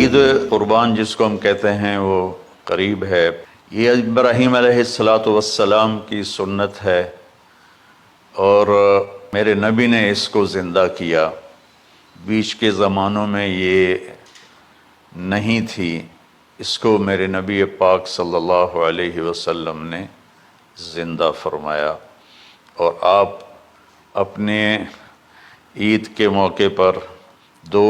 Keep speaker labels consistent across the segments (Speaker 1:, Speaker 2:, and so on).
Speaker 1: عید قربان جس کو ہم کہتے ہیں وہ قریب ہے۔ یہ ابراہیم علیہ السلام کی سنت ہے اور میرے نبی نے اس کو زندہ کیا۔ بیچ کے زمانوں میں یہ نہیں تھی، اس کو میرے نبی پاک صلی اللہ علیہ وسلم نے زندہ فرمایا، اور آپ اپنے عید کے موقع پر 2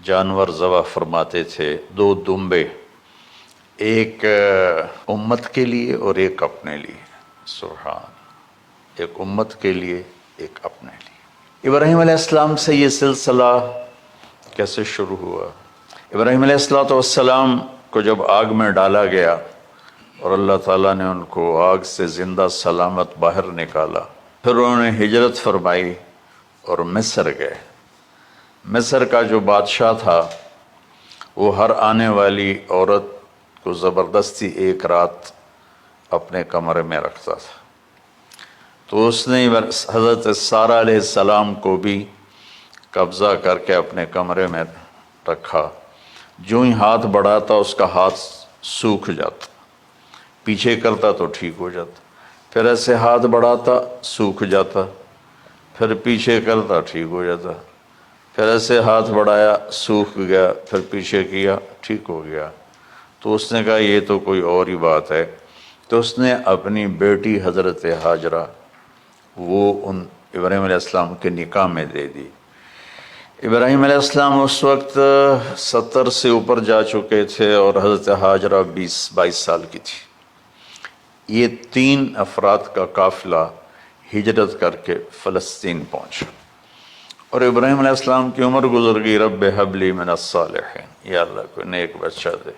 Speaker 1: جانور ذبح فرماتے تھے، 2 دمبے، ایک امت کے لیے اور ایک اپنے لیے۔ سبحان، ایک امت کے لیے، ایک اپنے لیے۔ ابراہیم علیہ السلام سے یہ سلسلہ کیسے شروع ہوا؟ ابراہیم علیہ السلام کو جب آگ میں ڈالا گیا اور اللہ تعالیٰ نے ان کو آگ سے زندہ سلامت باہر نکالا، پھر انہوں نے ہجرت فرمائی اور مصر گئے۔ مصر کا جو بادشاہ تھا وہ ہر آنے والی عورت کو زبردستی ایک رات اپنے کمرے میں رکھتا تھا، تو اس نے حضرت سارہ علیہ السلام کو بھی قبضہ کر کے اپنے کمرے میں رکھا۔ جو ہی ہاتھ بڑھاتا اس کا ہاتھ سوکھ جاتا، پیچھے کرتا تو ٹھیک ہو جاتا، پھر ایسے ہاتھ بڑھاتا سوکھ جاتا، پھر پیچھے کرتا ٹھیک ہو جاتا، پھر ایسے ہاتھ بڑھایا سوکھ گیا، پھر پیچھے کیا ٹھیک ہو گیا۔ تو اس نے کہا یہ تو کوئی اور ہی بات ہے، تو اس نے اپنی بیٹی حضرت ہاجرہ وہ ان ابراہیم علیہ السلام کے نکاح میں دے دی۔ ابراہیم علیہ السلام اس وقت 70 سے اوپر جا چکے تھے اور حضرت ہاجرہ 20-22 سال کی تھی۔ یہ 3 افراد کا قافلہ ہجرت کر کے فلسطین پہنچا، اور ابراہیم علیہ السلام کی عمر گزر گئی۔ رب ہب لی من الصالحین، یا اللہ کوئی نیک بچہ دے،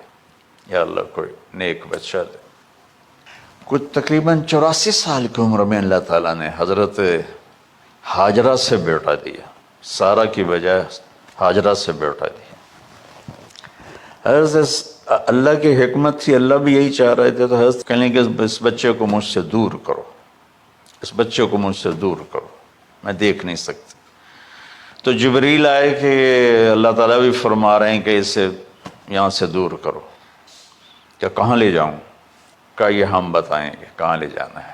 Speaker 1: یا اللہ کوئی نیک بچہ دے۔ کچھ تقریباً 84 سال کی عمر میں اللہ تعالیٰ نے حضرت ہاجرہ سے بیٹا دیا، سارہ کی بجائے ہاجرہ سے بیٹا دیا۔ حضرت اللہ کی حکمت تھی، اللہ بھی یہی چاہ رہے تھے، تو حضرت کہنے کہ اس بچے کو مجھ سے دور کرو، اس بچے کو مجھ سے دور کرو، میں دیکھ نہیں سکتی۔ تو جبریل آئے کہ اللہ تعالیٰ بھی فرما رہے ہیں کہ اسے یہاں سے دور کرو۔ کہ کہاں لے جاؤں؟ کہا یہ ہم بتائیں گے کہاں لے جانا ہے۔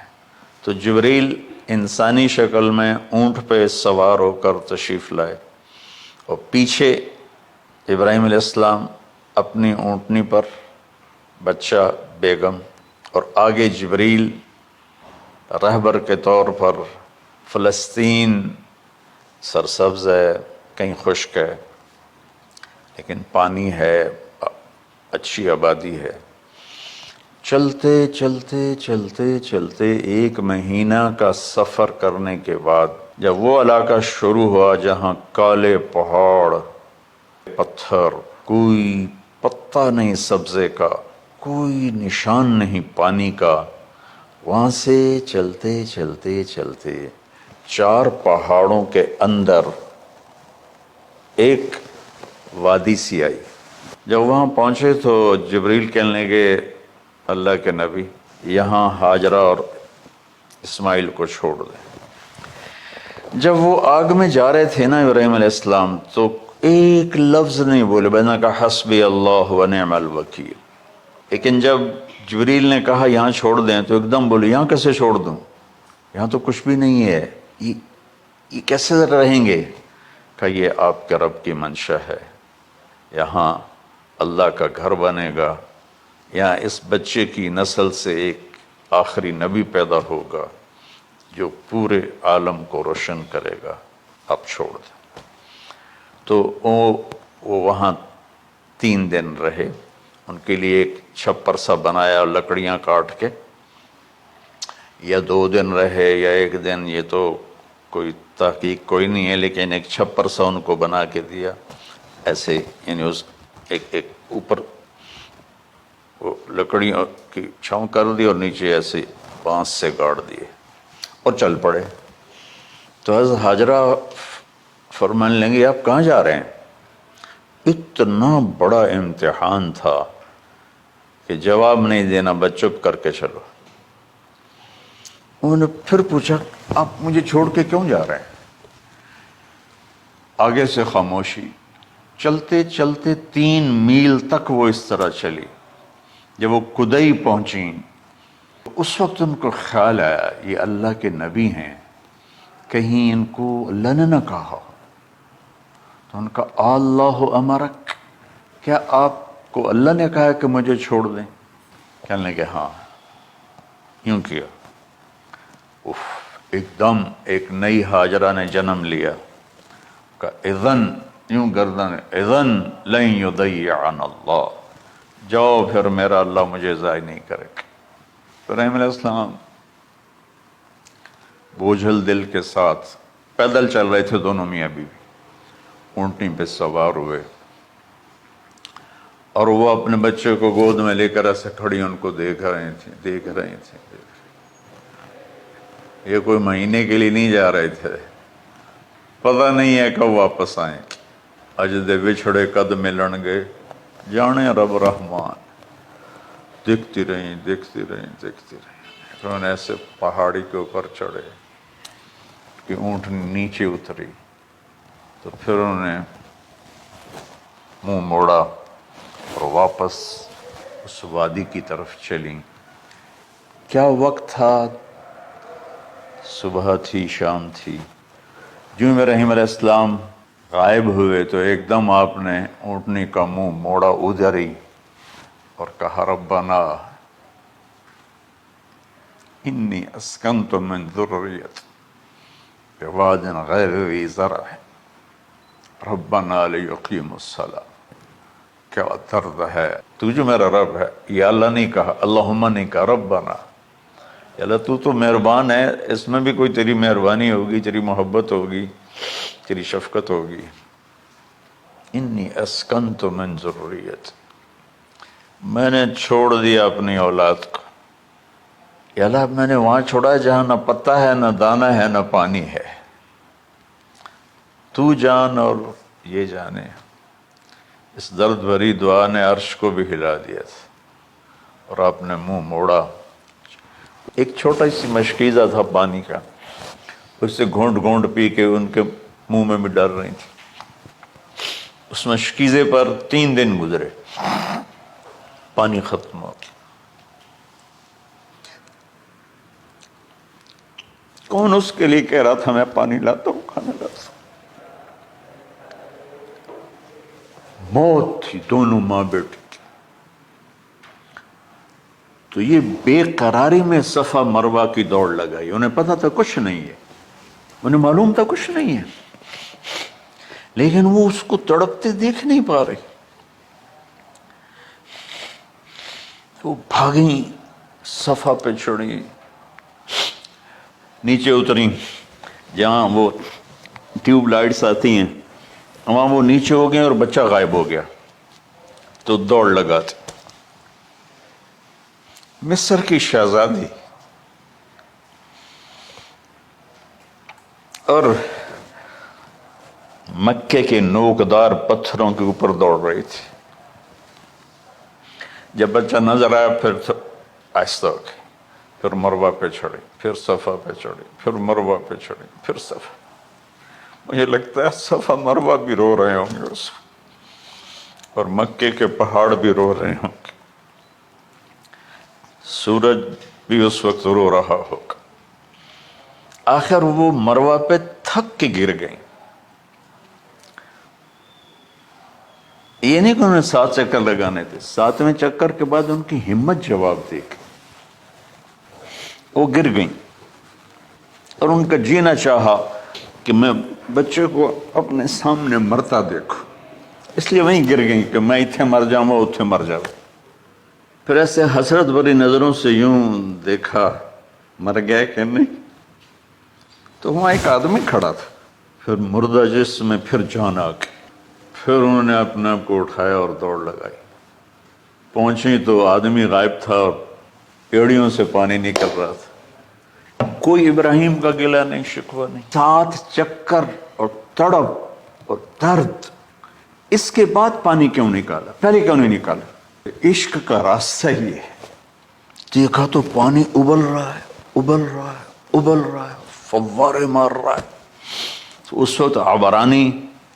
Speaker 1: تو جبریل انسانی شکل میں اونٹ پہ سوار ہو کر تشریف لائے، اور پیچھے ابراہیم علیہ السلام اپنی اونٹنی پر، بچہ، بیگم، اور آگے جبریل رہبر کے طور پر۔ فلسطین سرسبز ہے، کہیں خشک ہے، لیکن پانی ہے، اچھی آبادی ہے۔ چلتے چلتے چلتے چلتے 1 مہینہ کا سفر کرنے کے بعد جب وہ علاقہ شروع ہوا جہاں کالے پہاڑ، پتھر، کوئی پتا نہیں سبزے کا، کوئی نشان نہیں پانی کا، وہاں سے چلتے چلتے چلتے 4 پہاڑوں کے اندر ایک وادی سی آئی۔ جب وہاں پہنچے تو جبریل کہنے لگے اللہ کے نبی یہاں ہاجرہ اور اسماعیل کو چھوڑ دیں۔ جب وہ آگ میں جا رہے تھے نا ابراہیم علیہ السلام، تو ایک لفظ نہیں بولے، بنا کہا حسبی اللہ ونعم الوکیل۔ لیکن جب جبریل نے کہا یہاں چھوڑ دیں تو ایک دم بولے یہاں کیسے چھوڑ دوں، یہاں تو کچھ بھی نہیں ہے، یہ کیسے رہیں گے؟ کہ یہ آپ کے رب کی منشا ہے، یہاں اللہ کا گھر بنے گا، یہاں اس بچے کی نسل سے ایک آخری نبی پیدا ہوگا جو پورے عالم کو روشن کرے گا، آپ چھوڑ دیں۔ تو وہ وہاں 3 دن رہے، ان کے لیے ایک چھپر سا بنایا لکڑیاں کاٹ کے، یا 2 دن رہے یا 1 دن، یہ تو کوئی تحقیق کوئی نہیں ہے، لیکن ایک چھپر سا ان کو بنا کے دیا ایسے، یعنی اس ایک اوپر وہ لکڑیوں کی چھاؤں کر دی اور نیچے ایسے بانس سے گاڑ دیے اور چل پڑے۔ تو حضرت ہاجرہ فرمانے لگے آپ کہاں جا رہے ہیں؟ اتنا بڑا امتحان تھا کہ جواب نہیں دینا، بس چپ کر کے چلو۔ انہوں نے پھر پوچھا آپ مجھے چھوڑ کے کیوں جا رہے ہیں؟ آگے سے خاموشی، چلتے چلتے 3 میل تک وہ اس طرح چلی. جب وہ کدئی پہنچیں اس وقت ان کو خیال آیا یہ اللہ کے نبی ہیں، کہیں ان کو اللہ نے نہ کہا. تو ان کا اللہ امرک، کیا آپ کو اللہ نے کہا کہ مجھے چھوڑ دیں؟ کہنے لگے ہاں. یوں کیا، ایک دم ایک نئی ہاجرہ نے جنم لیا. کہ اذن، یوں گردن، اذن لن یضیعنا اللہ، جاؤ پھر میرا اللہ مجھے ضائع نہیں کرے گا. ابراہیم علیہ السلام بوجھل دل کے ساتھ پیدل چل رہے تھے، دونوں میاں بیوی اونٹنی پہ سوار ہوئے، اور وہ اپنے بچے کو گود میں لے کر ایسے کھڑی ان کو دیکھ رہے تھے. یہ کوئی مہینے کے لیے نہیں جا رہے تھے، پتہ نہیں ہے کب واپس آئیں. اج دے وچھڑے قد ملن گے، جانے رب رحمان. دیکھتی رہیں. پھر انہیں ایسے پہاڑی کے اوپر چڑھے کہ اونٹ نیچے اتری، تو پھر انہوں نے منہ موڑا اور واپس اس وادی کی طرف چلیں. کیا وقت تھا، صبح تھی، شام تھی. جو ابراہیم علیہ السلام غائب ہوئے تو ایک دم آپ نے اونٹنی کا منہ موڑا ادھر ہی اور کہا ربنا انی اسکنت من ذریتی بواد غیر ذی زرع ربنا لیقیموا الصلاۃ. کیا درد ہے، تو جو میرا رب ہے. یا اللہ نہیں کہا، اللہم نہیں کہا، ربنا. یا اللہ تو مہربان ہے، اس میں بھی کوئی تیری مہربانی ہوگی، تیری محبت ہوگی، تیری شفقت ہوگی. انی اسکنت من ذریتی، میں نے چھوڑ دیا اپنی اولاد کو. یا اللہ میں نے وہاں چھوڑا ہے جہاں نہ پتا ہے، نہ دانا ہے، نہ پانی ہے. تو جان اور یہ جانے. اس درد بھری دعا نے عرش کو بھی ہلا دیا تھا، اور آپ نے منہ موڑا. ایک چھوٹا سی مشکیزہ تھا پانی کا، اس سے گھونٹ گھونٹ پی کے ان کے منہ میں بھی ڈر رہی تھی. اس مشکیزے پر 3 دن گزرے، پانی ختم ہو گیا. کون اس کے لیے کہہ رہا تھا میں پانی لاتا ہوں، کھانا لاتا ہوں. موت تھی دونوں ماں بیٹی کی. تو یہ بے قراری میں صفا مروہ کی دوڑ لگائی. انہیں پتا تھا کچھ نہیں ہے، انہیں معلوم تھا کچھ نہیں ہے، لیکن وہ اس کو تڑپتے دیکھ نہیں پا رہے. وہ بھاگیں، صفا پہ چڑھی، نیچے اتری جہاں وہ ٹیوب لائٹس آتی ہیں، وہاں وہ نیچے ہو گئے اور بچہ غائب ہو گیا. تو دوڑ لگاتے. مصر کی شہزادی اور مکے کے نوکدار پتھروں کے اوپر دوڑ رہی تھی. جب بچہ نظر آیا پھر آہستہ ہو گئی، پھر مروہ پہ چڑھی، پھر صفا پہ چڑھی، پھر مروہ پہ چڑھی، پھر صفا. مجھے لگتا ہے صفا مروہ بھی رو رہے ہوں گے اس وقت، اور مکے کے پہاڑ بھی رو رہے ہوں گے، سورج بھی اس وقت رو رہا ہوگا. آخر وہ مروہ پہ تھک کے گر گئیں. یہ نہیں کہ انہوں نے 7 چکر لگانے تھے، 7ویں چکر کے بعد ان کی ہمت جواب دے گئی. وہ گر گئیں اور ان کا جینا چاہا کہ میں بچے کو اپنے سامنے مرتا دیکھوں، اس لیے وہیں گر گئیں کہ میں اتھے مر جاؤں اتھے مر جاؤں. پھر ایسے حسرت بھری نظروں سے یوں دیکھا، مر گیا کہ نہیں. تو وہاں ایک آدمی کھڑا تھا. پھر مردہ جسم میں پھر جان آ گئی. پھر انہوں نے اپنے آپ کو اٹھایا اور دوڑ لگائی. پہنچی تو آدمی غائب تھا اور ایڑیوں سے پانی نکل رہا تھا. کوئی ابراہیم کا گلہ نہیں، شکوہ نہیں. 7 چکر اور تڑپ اور درد، اس کے بعد پانی کیوں نکالا؟ پہلے کیوں نہیں نکالا؟ عشق کا راستہ ہی ہے. دیکھا تو پانی ابل رہا ہے، ابل رہا ہے، ابل رہا ہے، فوارے مار رہا ہے. تو اس وقت عبرانی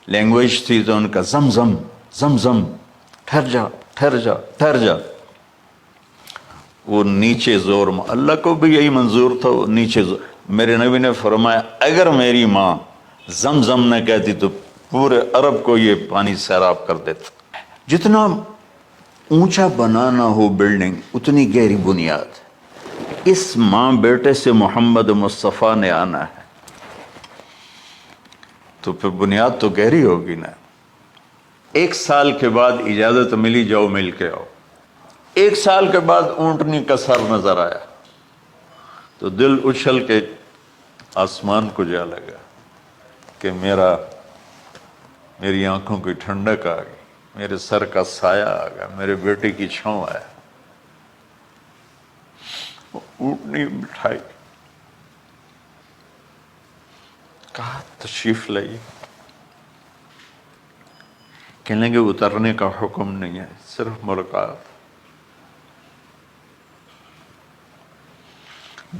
Speaker 1: لینگویج تھی تو ان کا زمزم زمزم، ٹھہر جا ٹھہر جا ٹھہر جا، وہ نیچے زور، اللہ کو بھی یہی منظور تھا، وہ نیچے زور۔ میرے نبی نے فرمایا اگر میری ماں زمزم نہ کہتی تو پورے عرب کو یہ پانی سیراب کر دیتا۔ جتنا اونچا بنانا ہو بلڈنگ اتنی گہری بنیاد، اس ماں بیٹے سے محمد مصطفیٰ نے آنا ہے تو پھر بنیاد تو گہری ہوگی نا۔ 1 سال کے بعد اجازت ملی، جاؤ مل کے آؤ۔ 1 سال کے بعد اونٹنی کا سر نظر آیا تو دل اچھل کے آسمان کو جا لگا کہ میری آنکھوں کی ٹھنڈک آ گئی، میرے سر کا سایہ آ گیا، میرے بیٹے کی چھاؤں آیا۔ اونٹنی بٹھائی، کہا تشریف لائیے، کہنے لگے اترنے کا حکم نہیں ہے، صرف ملاقات۔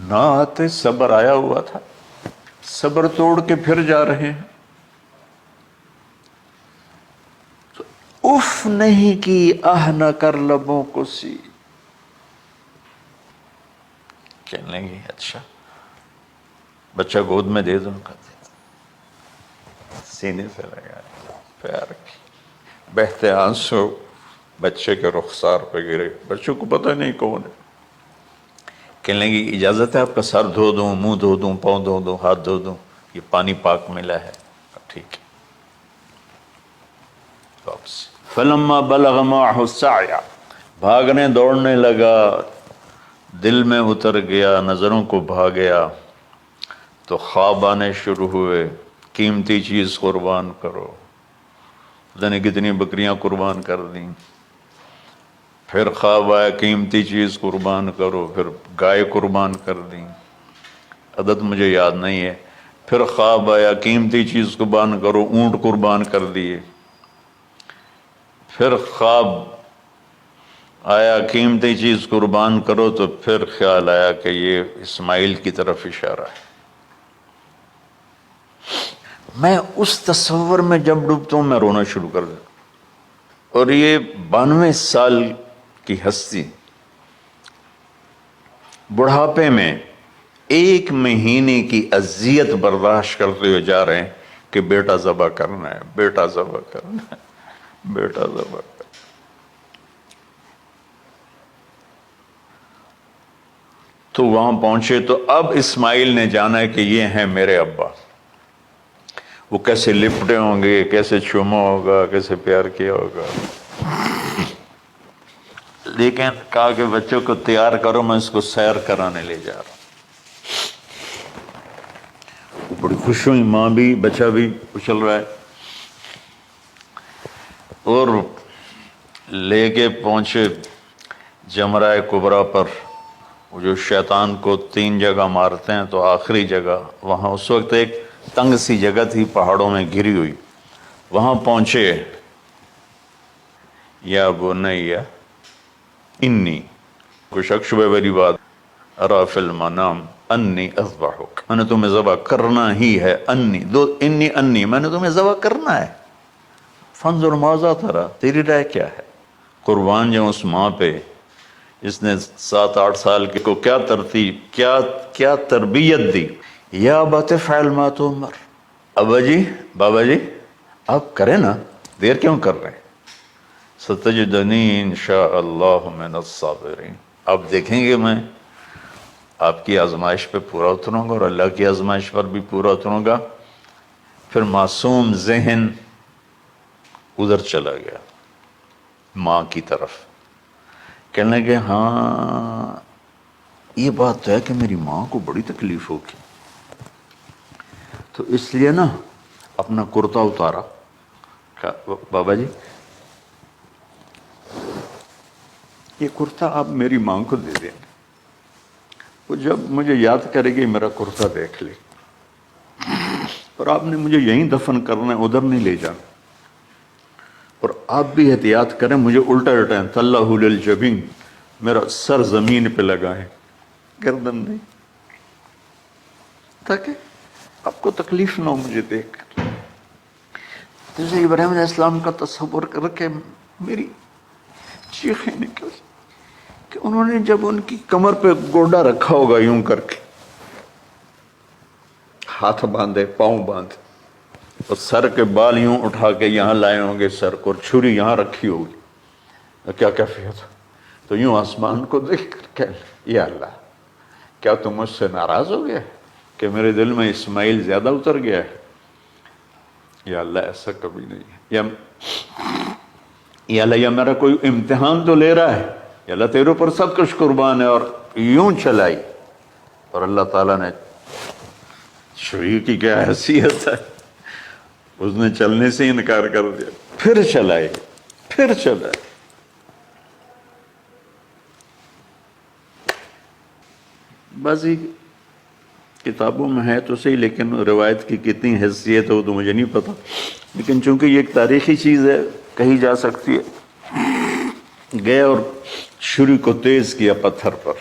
Speaker 1: نہ آتے، صبر آیا ہوا تھا، صبر توڑ کے پھر جا رہے ہیں تو اف نہیں کی، آہ نہ کر لبوں کو سی۔ کہنے لگے اچھا بچہ گود میں دے دو، سینے سے لگا، پیار کی، بہتے آنسو بچے کے رخسار پہ گرے، بچوں کو پتہ نہیں کون ہے۔ کہنے لگی اجازت ہے آپ کا سر دھو دوں، منہ دھو دوں، پاؤں دھو دوں، ہاتھ دھو دوں، یہ پانی پاک ملا ہے؟ ٹھیک ہے، واپس۔ فلما بلغ معه السعی، بھاگنے دوڑنے لگا، دل میں اتر گیا، نظروں کو بھا گیا تو خواب آنے شروع ہوئے، قیمتی چیز قربان کرو، پتہ نہیں کتنی بکریاں قربان کر دیں۔ پھر خواب آیا قیمتی چیز قربان کرو، پھر گائے قربان کر دیں، عدد مجھے یاد نہیں ہے۔ پھر خواب آیا قیمتی چیز قربان کرو، اونٹ قربان کر دیے۔ پھر خواب آیا قیمتی چیز قربان کرو تو پھر خیال آیا کہ یہ اسماعیل کی طرف اشارہ ہے۔ میں اس تصور میں جب ڈوبتا ہوں میں رونا شروع کر دیتا ہوں۔ اور یہ 92 سال کی ہستی بڑھاپے میں 1 مہینے کی اذیت برداشت کرتے ہوئے جا رہے ہیں کہ بیٹا ذبح کرنا ہے، بیٹا ذبح کرنا ہے، بیٹا ذبح کرنا ہے۔ تو وہاں پہنچے تو اب اسماعیل نے جانا ہے کہ یہ ہیں میرے ابا، وہ کیسے لپٹے ہوں گے، کیسے چوما ہوگا، کیسے پیار کیا ہوگا۔ لیکن کہا کہ بچوں کو تیار کرو، میں اس کو سیر کرانے لے جا رہا ہوں۔ بڑی خوش ہوئی، ماں بھی بچہ بھی اچھل رہا ہے، اور لے کے پہنچے جمرہ کبریٰ پر، وہ جو شیطان کو 3 جگہ مارتے ہیں تو آخری جگہ وہاں اس وقت ایک تنگ سی جگہ تھی پہاڑوں میں گھری ہوئی، وہاں پہنچے۔ یا بنیا انی، کوئی شک شبہ والی بات، ارا فی المنام انی اذبحک، میں نے تمہیں ذبح کرنا ہی ہے، انی میں نے تمہیں ذبح کرنا ہے، فانظر ماذا تری، تیری رائے کیا ہے؟ قربان جاؤں اس ماں پہ، اس نے 7-8 سال کے کو کیا ترتیب، کیا تربیت دی۔ یا ابت افعل ما تؤمر، ابا جی، بابا جی آپ کریں نا، دیر کیوں کر رہے ہیں؟ ستجدنی انشاء اللہ من الصابرین، آپ دیکھیں گے میں آپ کی آزمائش پہ پورا اتروں گا اور اللہ کی آزمائش پر بھی پورا اتروں گا۔ پھر معصوم ذہن ادھر چلا گیا ماں کی طرف، کہنے لگے ہاں یہ بات تو ہے کہ میری ماں کو بڑی تکلیف ہوگی، تو اس لیے نا اپنا کرتا اتارا، کہا بابا جی یہ کرتا آپ میری ماں کو دے دیں، وہ جب مجھے یاد کرے گی میرا کرتا دیکھ لے، اور آپ نے مجھے یہیں دفن کرنا ہے، ادھر نہیں لے جانا، اور آپ بھی احتیاط کریں، مجھے الٹا الٹائیں، طلّہ للجبین، میرا سر زمین پہ لگائیں، گردن نہیں، تاکہ آپ کو تکلیف نہ ہو مجھے دیکھ کر۔ جیسے ابراہیم علیہ السلام کا تصور کر کے میری چیخیں نکل کہ انہوں نے جب ان کی کمر پہ گوڈا رکھا ہوگا یوں کر کے، ہاتھ باندھے، پاؤں باندھے، اور سر کے بال یوں اٹھا کے یہاں لائے ہوں گے سر کو، اور چھری یہاں رکھی ہوگی، کیا کیفیت؟ تو یوں آسمان کو دیکھ کر کہ یا اللہ، کیا تم مجھ سے ناراض ہو گیا کہ میرے دل میں اسماعیل زیادہ اتر گیا ہے؟ یا اللہ ایسا کبھی نہیں ہے، یا اللہ یہ میرا کوئی امتحان تو لے رہا ہے، یا اللہ تیرے پر سب کچھ قربان ہے، اور یوں چلائی، اور اللہ تعالیٰ نے چھری کی کیا حیثیت ہے، اس نے چلنے سے انکار کر دیا، پھر چلائی، پھر چلائی۔ بعضی کتابوں میں ہے تو صحیح، لیکن روایت کی کتنی حیثیت ہو تو مجھے نہیں پتا، لیکن چونکہ یہ ایک تاریخی چیز ہے کہی جا سکتی ہے۔ گئے اور چھری کو تیز کیا پتھر پر،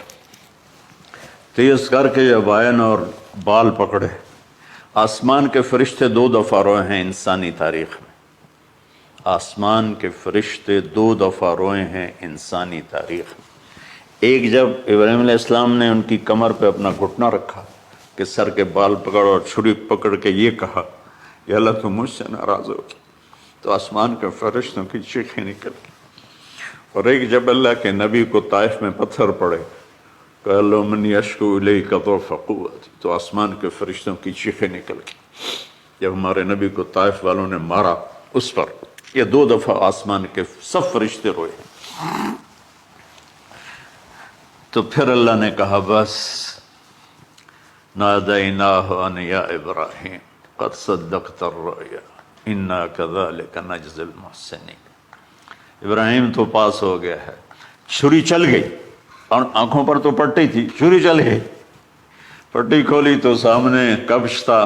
Speaker 1: تیز کر کے جب آئن اور بال پکڑے، آسمان کے فرشتے 2 دفعہ روئے ہیں انسانی تاریخ میں، آسمان کے فرشتے 2 دفعہ روئے ہیں انسانی تاریخ میں۔ ایک جب ابراہیم علیہ السلام نے ان کی کمر پہ اپنا گھٹنا رکھا کہ سر کے بال پکڑ اور چھری پکڑ کے یہ کہا یا اللہ تم مجھ سے ناراض ہو، تو آسمان کے فرشتوں کی چیخیں نکل گئی۔ اور ایک جب اللہ کے نبی کو طائف میں پتھر پڑے کہ اللہ من یشکو الیک ضعف قوت، تو آسمان کے فرشتوں کی چیخیں نکل گئی۔ جب ہمارے نبی کو طائف والوں نے مارا اس پر، یہ 2 دفعہ آسمان کے سب فرشتے روئے۔ تو پھر اللہ نے کہا بس، نادیناہ ان یا ابراہیم قد صدقت الرؤیا انا کذلک نجزی المحسنین، ابراہیم تو پاس ہو گیا ہے۔ چھری چل گئی، اور آنکھوں پر تو پٹی تھی، چھری چل گئی، پٹی کھولی تو سامنے کبش تھا،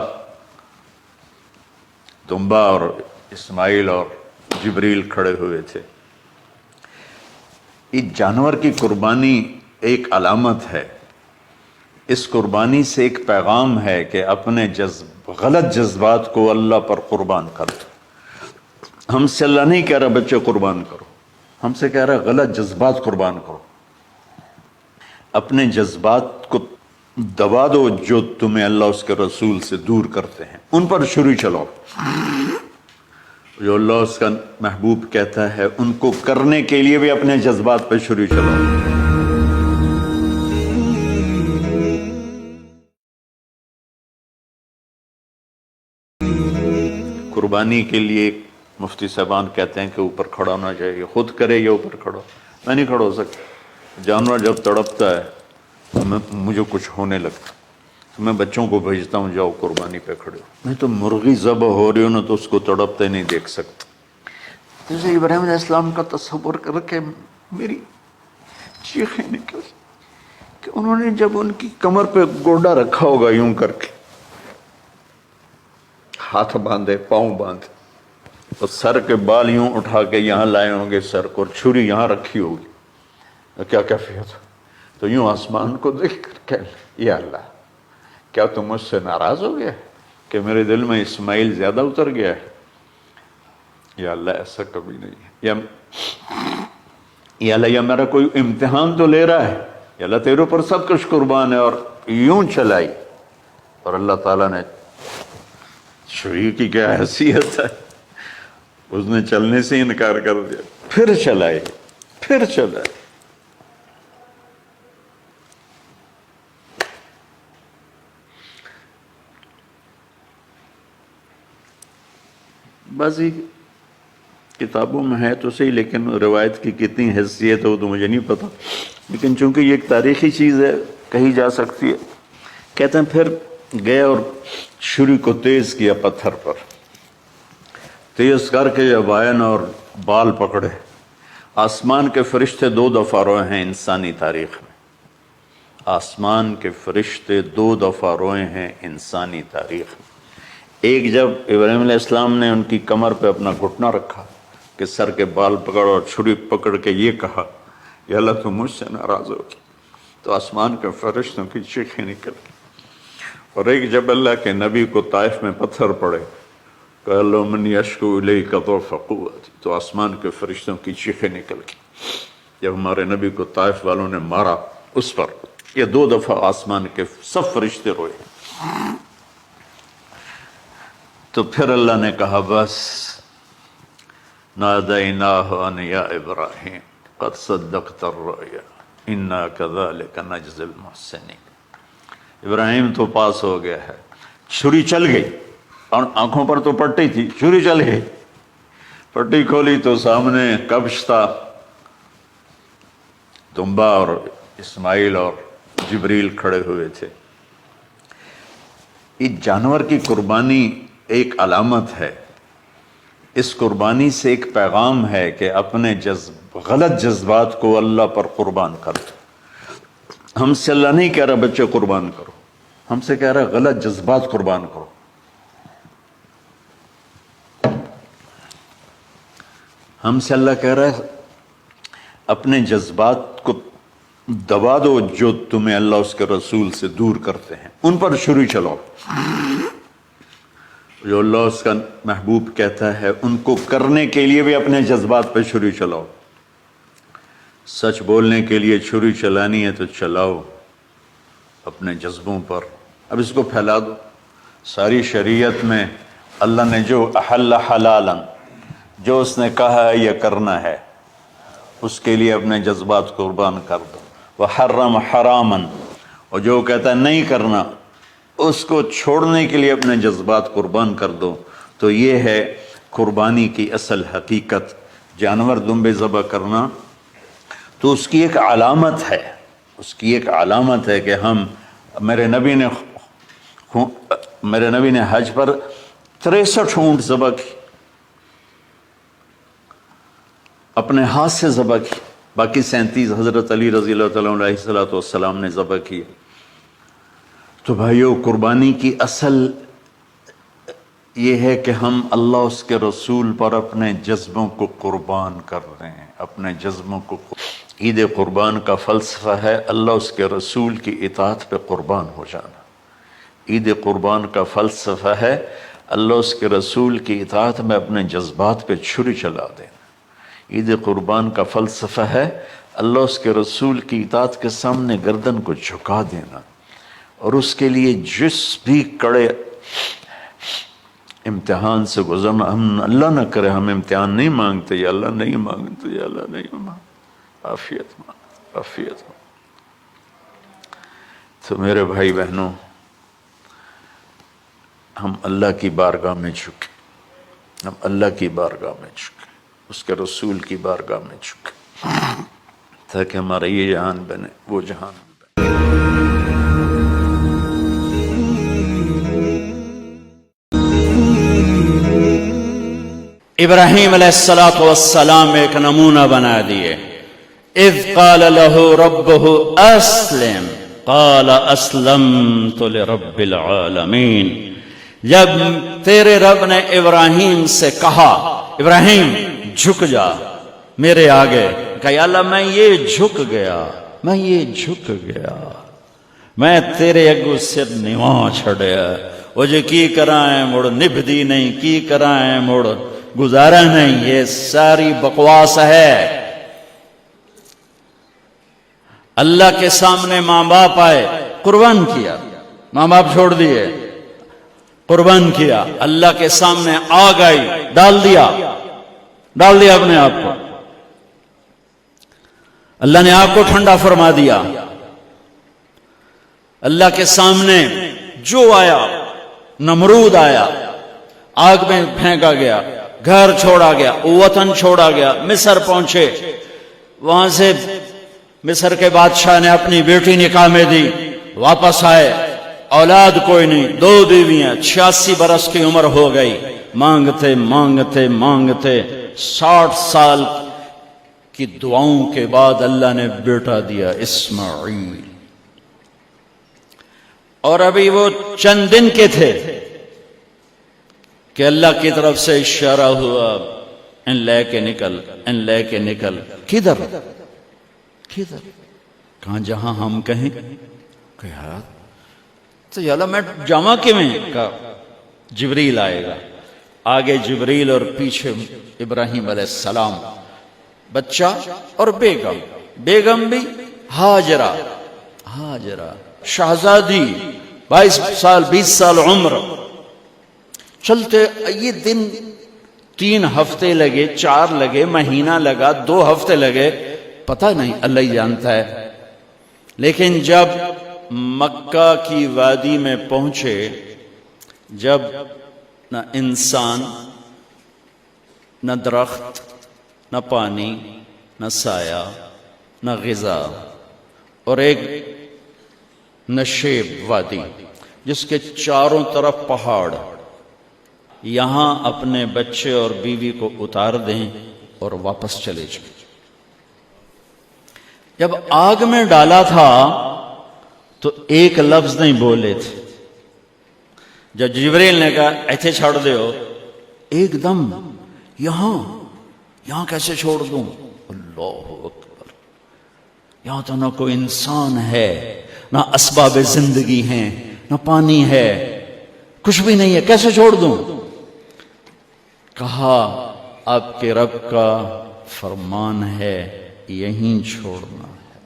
Speaker 1: دمبا اور اسماعیل اور جبریل کھڑے ہوئے تھے۔ اس جانور کی قربانی ایک علامت ہے، اس قربانی سے ایک پیغام ہے کہ اپنے غلط جذبات کو اللہ پر قربان کر دو۔ ہم سے اللہ نہیں کہہ رہا بچے قربان کرو، ہم سے کہہ رہا غلط جذبات قربان کرو، اپنے جذبات کو دبا دو جو تمہیں اللہ اس کے رسول سے دور کرتے ہیں، ان پر چھری چلاؤ۔ جو اللہ اس کا محبوب کہتا ہے ان کو کرنے کے لیے بھی اپنے جذبات پہ چھری چلاؤ۔ قربانی کے لیے مفتی صاحبان کہتے ہیں کہ اوپر کھڑا ہونا چاہیے، خود کرے یا اوپر کھڑا، میں نہیں کھڑا ہو سکتا۔ جانور جب تڑپتا ہے تو مجھے کچھ ہونے لگتا، تو میں بچوں کو بھیجتا ہوں جاؤ قربانی پہ کھڑے ہو، میں تو مرغی ذبح ہو رہی ہوں نا تو اس کو تڑپتے نہیں دیکھ سکتا۔ جیسے ابراہیم علیہ السلام کا تصور کر کے میری چیخیں نکل کہ انہوں نے جب ان کی کمر پہ گوڈا رکھا ہوگا یوں کر کے، ہاتھ باندھے، پاؤں باندھے، اور سر کے بال یوں اٹھا کے یہاں لائے ہوں گے سر کو، اور چھری یہاں رکھی ہوگی، کیا کیفیت؟ تو یوں آسمان کو دیکھ کر کہ یا اللہ، کیا تم مجھ سے ناراض ہو گیا کہ میرے دل میں اسماعیل زیادہ اتر گیا ہے؟ یا اللہ ایسا کبھی نہیں ہے، یا اللہ یہ میرا کوئی امتحان تو لے رہا ہے، یا اللہ تیرے پر سب کچھ قربان ہے، اور یوں چلائی، اور اللہ تعالیٰ نے چھری کی کیا حیثیت ہے، اس نے چلنے سے انکار کر دیا، پھر چلائی، پھر چلائی۔ بعضی کتابوں میں ہے تو صحیح، لیکن روایت کی کتنی حیثیت ہو تو مجھے نہیں پتا، لیکن چونکہ یہ ایک تاریخی چیز ہے کہی جا سکتی ہے۔ کہتے ہیں پھر گئے اور چھری کو تیز کیا پتھر پر، تیز کر کے جب آئن اور بال پکڑے، آسمان کے فرشتے 2 دفعہ روئے ہیں انسانی تاریخ میں، آسمان کے فرشتے 2 دفعہ روئے ہیں انسانی تاریخ میں۔ ایک جب ابراہیم علیہ السلام نے ان کی کمر پہ اپنا گھٹنا رکھا کہ سر کے بال پکڑ اور چھری پکڑ کے یہ کہا یا اللہ تم مجھ سے ناراض ہو، تو آسمان کے فرشتوں کی چیخیں نکل گئی۔ اور ایک جب اللہ کے نبی کو طائف میں پتھر پڑے کہ اللہ من یشکو الیک ضعف قوتی، تو آسمان کے فرشتوں کی چیخیں نکل گئی جب ہمارے نبی کو طائف والوں نے مارا اس پر. یہ 2 دفعہ آسمان کے سب فرشتے روئے. تو پھر اللہ نے کہا بس، نادیناہ ان یا ابراہیم قد صدقت الرؤیا انا کذالک نجزی المحسنین. ابراہیم تو پاس ہو گیا ہے. چھری چل گئی اور آنکھوں پر تو پٹی تھی، چھری چل گئی. پٹی کھولی تو سامنے کبش تھا، دمبا اور اسماعیل اور جبریل کھڑے ہوئے تھے. اس جانور کی قربانی ایک علامت ہے. اس قربانی سے ایک پیغام ہے کہ اپنے غلط جذبات کو اللہ پر قربان کر دو. ہم سے اللہ نہیں کہہ رہا بچے قربان کرو، ہم سے کہہ رہا غلط جذبات قربان کرو. ہم سے اللہ کہہ رہا ہے اپنے جذبات کو دبا دو جو تمہیں اللہ اس کے رسول سے دور کرتے ہیں، ان پر چھری چلاؤ. جو اللہ اس کا محبوب کہتا ہے ان کو کرنے کے لیے بھی اپنے جذبات پہ چھری چلاؤ. سچ بولنے کے لیے چھری چلانی ہے تو چلاؤ اپنے جذبوں پر. اب اس کو پھیلا دو. ساری شریعت میں اللہ نے جو احل حلالا، جو اس نے کہا ہے یہ کرنا ہے، اس کے لیے اپنے جذبات قربان کر دو. وحرم حراما، اور جو کہتا ہے نہیں کرنا اس کو چھوڑنے کے لیے اپنے جذبات قربان کر دو. تو یہ ہے قربانی کی اصل حقیقت. جانور دمبے ذبح کرنا تو اس کی ایک علامت ہے، اس کی ایک علامت ہے کہ ہم میرے نبی نے حج پر 63 اونٹ ذبح کی، اپنے ہاتھ سے ذبح کی. باقی 37 حضرت علی رضی اللہ تعالیٰ علیہ السلام نے ذبح کی. تو بھائیو، قربانی کی اصل یہ ہے کہ ہم اللہ اس کے رسول پر اپنے جذبوں کو قربان کر رہے ہیں، اپنے جذبوں کو. عید قربان کا فلسفہ ہے اللہ اس کے رسول کی اطاعت پہ قربان ہو جانا. عید قربان کا فلسفہ ہے اللہ اس کے رسول کی اطاعت میں اپنے جذبات پہ چھری چلا دینا. عید قربان کا فلسفہ ہے اللہ اس کے رسول کی اطاعت کے سامنے گردن کو جھکا دینا، اور اس کے لیے جس بھی کڑے امتحان سے گزرنا. ہم اللہ نہ کرے ہم امتحان نہیں مانگتے، یا اللہ نہیں مانگتے، یا اللہ نہیں مانگتے، عافیت مانگ، عافیت مانگ. تو میرے بھائی بہنوں، ہم اللہ کی بارگاہ میں جھکے، ہم اللہ کی بارگاہ میں جھکے، اس کے رسول کی بارگاہ میں جھکے، تاکہ ہمارا یہ جہان بنے وہ جہان بنے.
Speaker 2: ابراہیم علیہ السلام ایک نمونہ بنا دیے. اذ قال له ربه اسلم قال اسلمت لرب العالمین. جب تیرے رب نے ابراہیم سے کہا ابراہیم جھک جا میرے آگے، کہ یا اللہ میں یہ جھک گیا، میں یہ جھک گیا، میں تیرے اگو سر نواں چھڑیا. وہ جو کی کرائیں مڑ نبھدی نہیں، کی کرائیں مڑ گزارا نہیں، یہ ساری بکواس ہے. اللہ کے سامنے ماں باپ آئے، قربان کیا، ماں باپ چھوڑ دیے، قربان کیا. اللہ کے سامنے آگ آئی، ڈال دیا اپنے آپ کو. اللہ نے آگ کو ٹھنڈا فرما دیا. اللہ کے سامنے جو آیا، نمرود آیا، آگ میں پھینکا گیا، گھر چھوڑا گیا، وطن چھوڑا گیا، مصر پہنچے. وہاں سے مصر کے بادشاہ نے اپنی بیٹی نکاح میں دی، واپس آئے، اولاد کوئی نہیں، 2 بیویاں، 86 برس کی عمر ہو گئی. مانگتے مانگتے مانگتے 60 سال کی دعاؤں کے بعد اللہ نے بیٹا دیا، اسماعیل. اور ابھی وہ چند دن کے تھے کہ اللہ کی طرف سے اشارہ ہوا، ان لے کے نکل، ان لے کے نکل. کدھر؟ کہاں جہاں ہم کہیں کہ یار تو یا اللہ میں جامع کیویں؟ کہا جبریل آئے گا، آگے جبریل اور پیچھے ابراہیم علیہ السلام، بچہ اور بیگم، بیگم بھی ہاجرہ، شہزادی، 22 سال 20 سال عمر. چلتے یہ دن 3 ہفتے لگے، 4 لگے، مہینہ لگا، 2 ہفتے لگے، پتہ نہیں، اللہ ہی جانتا ہے. لیکن جب مکہ کی وادی میں پہنچے، جب نہ انسان، نہ درخت، نہ پانی، نہ سایہ، نہ غذا، اور ایک نشیب وادی جس کے چاروں طرف پہاڑ، یہاں اپنے بچے اور بیوی کو اتار دیں اور واپس چلے جائیں. جب آگ میں ڈالا تھا تو ایک لفظ نہیں بولے تھے. جب جبریل نے کہا ایتھے چھوڑ دیو، ایک دم یہاں کیسے چھوڑ دوں؟ اللہ اکبر، یہاں تو نہ کوئی انسان ہے، نہ اسباب زندگی ہیں، نہ پانی ہے، کچھ بھی نہیں ہے، کیسے چھوڑ دوں؟ کہا آپ کے رب کا فرمان ہے یہیں چھوڑنا ہے،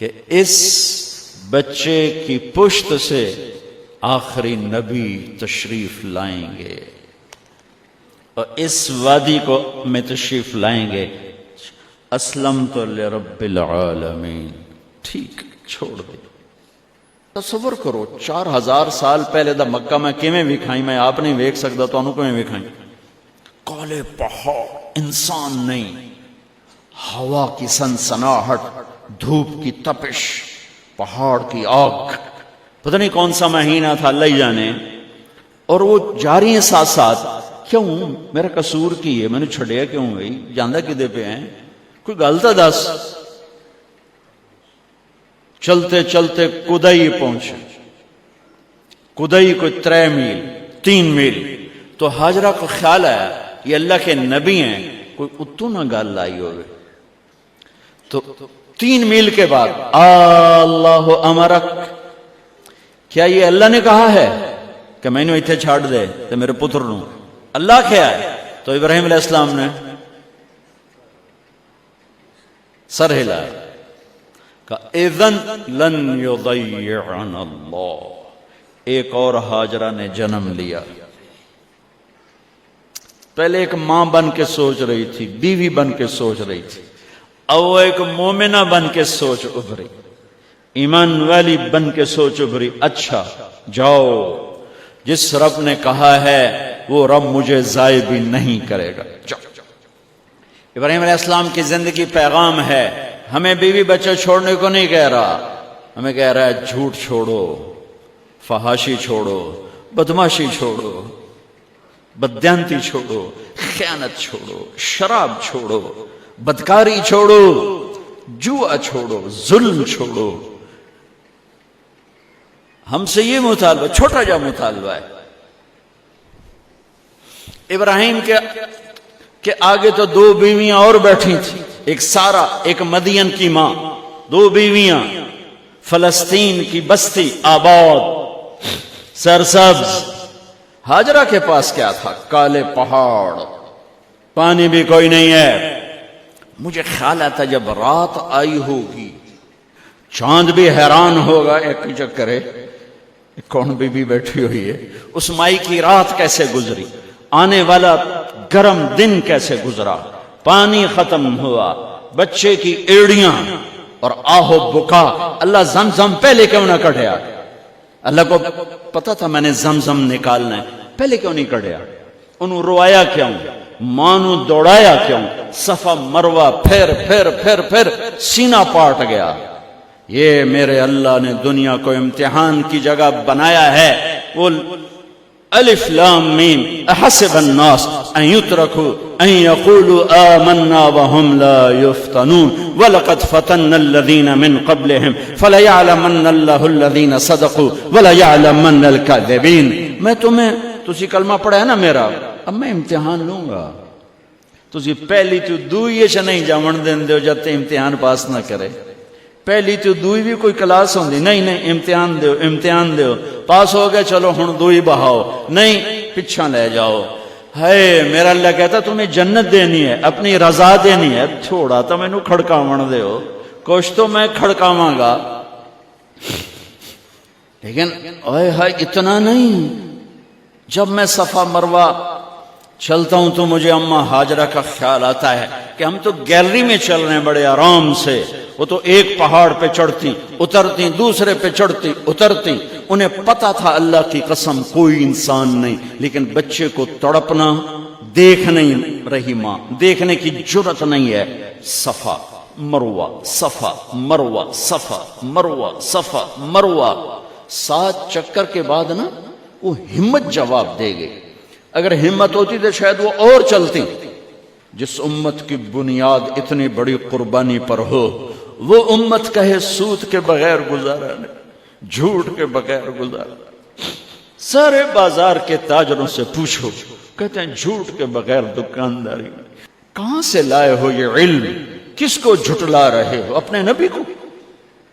Speaker 2: کہ اس بچے کی پشت سے آخری نبی تشریف لائیں گے اور اس وادی کو میں تشریف لائیں گے. اسلمت لرب العالمین. ٹھیک، چھوڑ دے. تصور کرو 4000 سال پہلے دا مکہ میں کیویں وکھائی، میں آپ نہیں ویکھ سکدا، تو انہوں کیویں وکھائی؟ کالے پہاڑ، انسان نہیں، ہوا کی سنسناہٹ، دھوپ کی تپش، پہاڑ کی آگ، پتہ نہیں کون سا مہینہ تھا، اللہ ہی جانے. اور وہ جاری ہیں ساتھ ساتھ. کیوں؟ میرا قصور کی ہے، میں نے چھڑیا کیوں گئی؟ جاندہ کدے پہ ہیں؟ کوئی غلطہ دس. چلتے چلتے کدئی پہنچے. کدئی کوئی 3 میل 3 میل. تو ہاجرہ کو خیال آیا یہ اللہ کے نبی ہیں، کوئی اتو نہ گال لائی ہوئے. تو 3 میل کے بعد اللہ امرک، کیا یہ اللہ نے کہا ہے کہ میں نے اتنے چھاڑ دے تو میرے پتر نو؟ اللہ کیا ہے؟ تو ابراہیم علیہ السلام نے سر ہلایا، کہا اذن لن یضیعنا اللہ. ایک اور ہاجرہ نے جنم لیا. پہلے ایک ماں بن کے سوچ رہی تھی، بیوی بن کے سوچ رہی تھی، اب وہ ایک مومنہ بن کے سوچ ابھری، ایمان والی بن کے سوچ ابھری. اچھا جاؤ، جس رب نے کہا ہے وہ رب مجھے ضائع بھی نہیں کرے گا. جاؤ. ابراہیم علیہ السلام کی زندگی پیغام ہے، ہمیں بیوی بچے چھوڑنے کو نہیں کہہ رہا، ہمیں کہہ رہا ہے جھوٹ چھوڑو، فحاشی چھوڑو، بدماشی چھوڑو، بددیانتی چھوڑو، خیانت چھوڑو، شراب چھوڑو، بدکاری چھوڑو، جوا چھوڑو، ظلم چھوڑو. ہم سے یہ مطالبہ، چھوٹا جا مطالبہ ہے. ابراہیم کے آگے تو 2 بیویاں اور بیٹھی تھیں، ایک سارا، ایک مدین کی ماں، 2 بیویاں. فلسطین کی بستی آباد، سرسبز. ہاجرہ کے پاس کیا تھا؟ کالے پہاڑ، پانی بھی کوئی نہیں ہے. مجھے خیال آتا جب رات آئی ہوگی، چاند بھی حیران ہوگا، ایک چکر ہے کون بی بی بیٹھی ہوئی ہے، اس مائی کی رات کیسے گزری، آنے والا گرم دن کیسے گزرا، پانی ختم ہوا، بچے کی ایڑیاں اور آہو بکا. اللہ زمزم پہلے کیوں نہ کڑھیا؟ اللہ کو پتا تھا میں نے زمزم نکالنا ہے، پہلے کیوں نہیں کڑھیا؟ انہوں روایا کیوں؟ مانو دوڑایا کیوں؟ صفا مروہ پھر پھر پھر پھر سینہ پاٹ گیا. یہ میرے اللہ نے دنیا کو امتحان کی جگہ بنایا ہے. وہ الف لام میم احسب الناس ان یترکوا ان یقولوا آمنا وهم لا یفتنون ولقد فتنا الذین من قبلهم فلیعلمن اللہ الذین صدقوا ولیعلمن الکاذبین. میں تمہیں، تسی کلمہ پڑھا ہے نا میرا، اب میں امتحان لوں گا. تسی پہلی تو دوئی چ نہیں جاون دین دیو جب تے امتحان پاس نہ کرے. پہلی تو دوئی بھی کوئی کلاس ہوندی نہیں، امتحان دیو، امتحان دیو، پاس ہو گئے چلو ہن دوئی بہاؤ، نہیں پچھا لے جاؤ. ہے میرا اللہ کہتا تمہیں جنت دینی ہے، اپنی رضا دینی ہے، تھوڑا تو مینوں کھڑکاون دے ہو، کچھ تو میں کھڑکاواں گا، لیکن اوئے ہائے اتنا نہیں۔ جب میں صفا مروہ چلتا ہوں تو مجھے اماں ہاجرہ کا خیال آتا ہے کہ ہم تو گیلری میں چل رہے ہیں بڑے آرام سے، وہ تو ایک پہاڑ پہ چڑھتی اترتی، دوسرے پہ چڑھتی اترتی، انہیں پتا تھا اللہ کی قسم کوئی انسان نہیں، لیکن بچے کو تڑپنا دیکھ نہیں رہی ماں، دیکھنے کی جرت نہیں ہے۔ صفا مروہ صفا مروہ صفا مروہ صفا مروہ، 7 چکر کے بعد نا وہ ہمت جواب دے گئی۔ اگر ہمت ہوتی تو شاید وہ اور چلتی۔ جس امت کی بنیاد اتنی بڑی قربانی پر ہو، وہ امت کہے سود کے بغیر گزارا نہیں، جھوٹ کے بغیر گزارا۔ سارے بازار کے تاجروں سے پوچھو، کہتے ہیں جھوٹ کے بغیر دکانداری نہیں۔ کہاں سے لائے ہو یہ علم؟ کس کو جھٹلا رہے ہو؟ اپنے نبی کو؟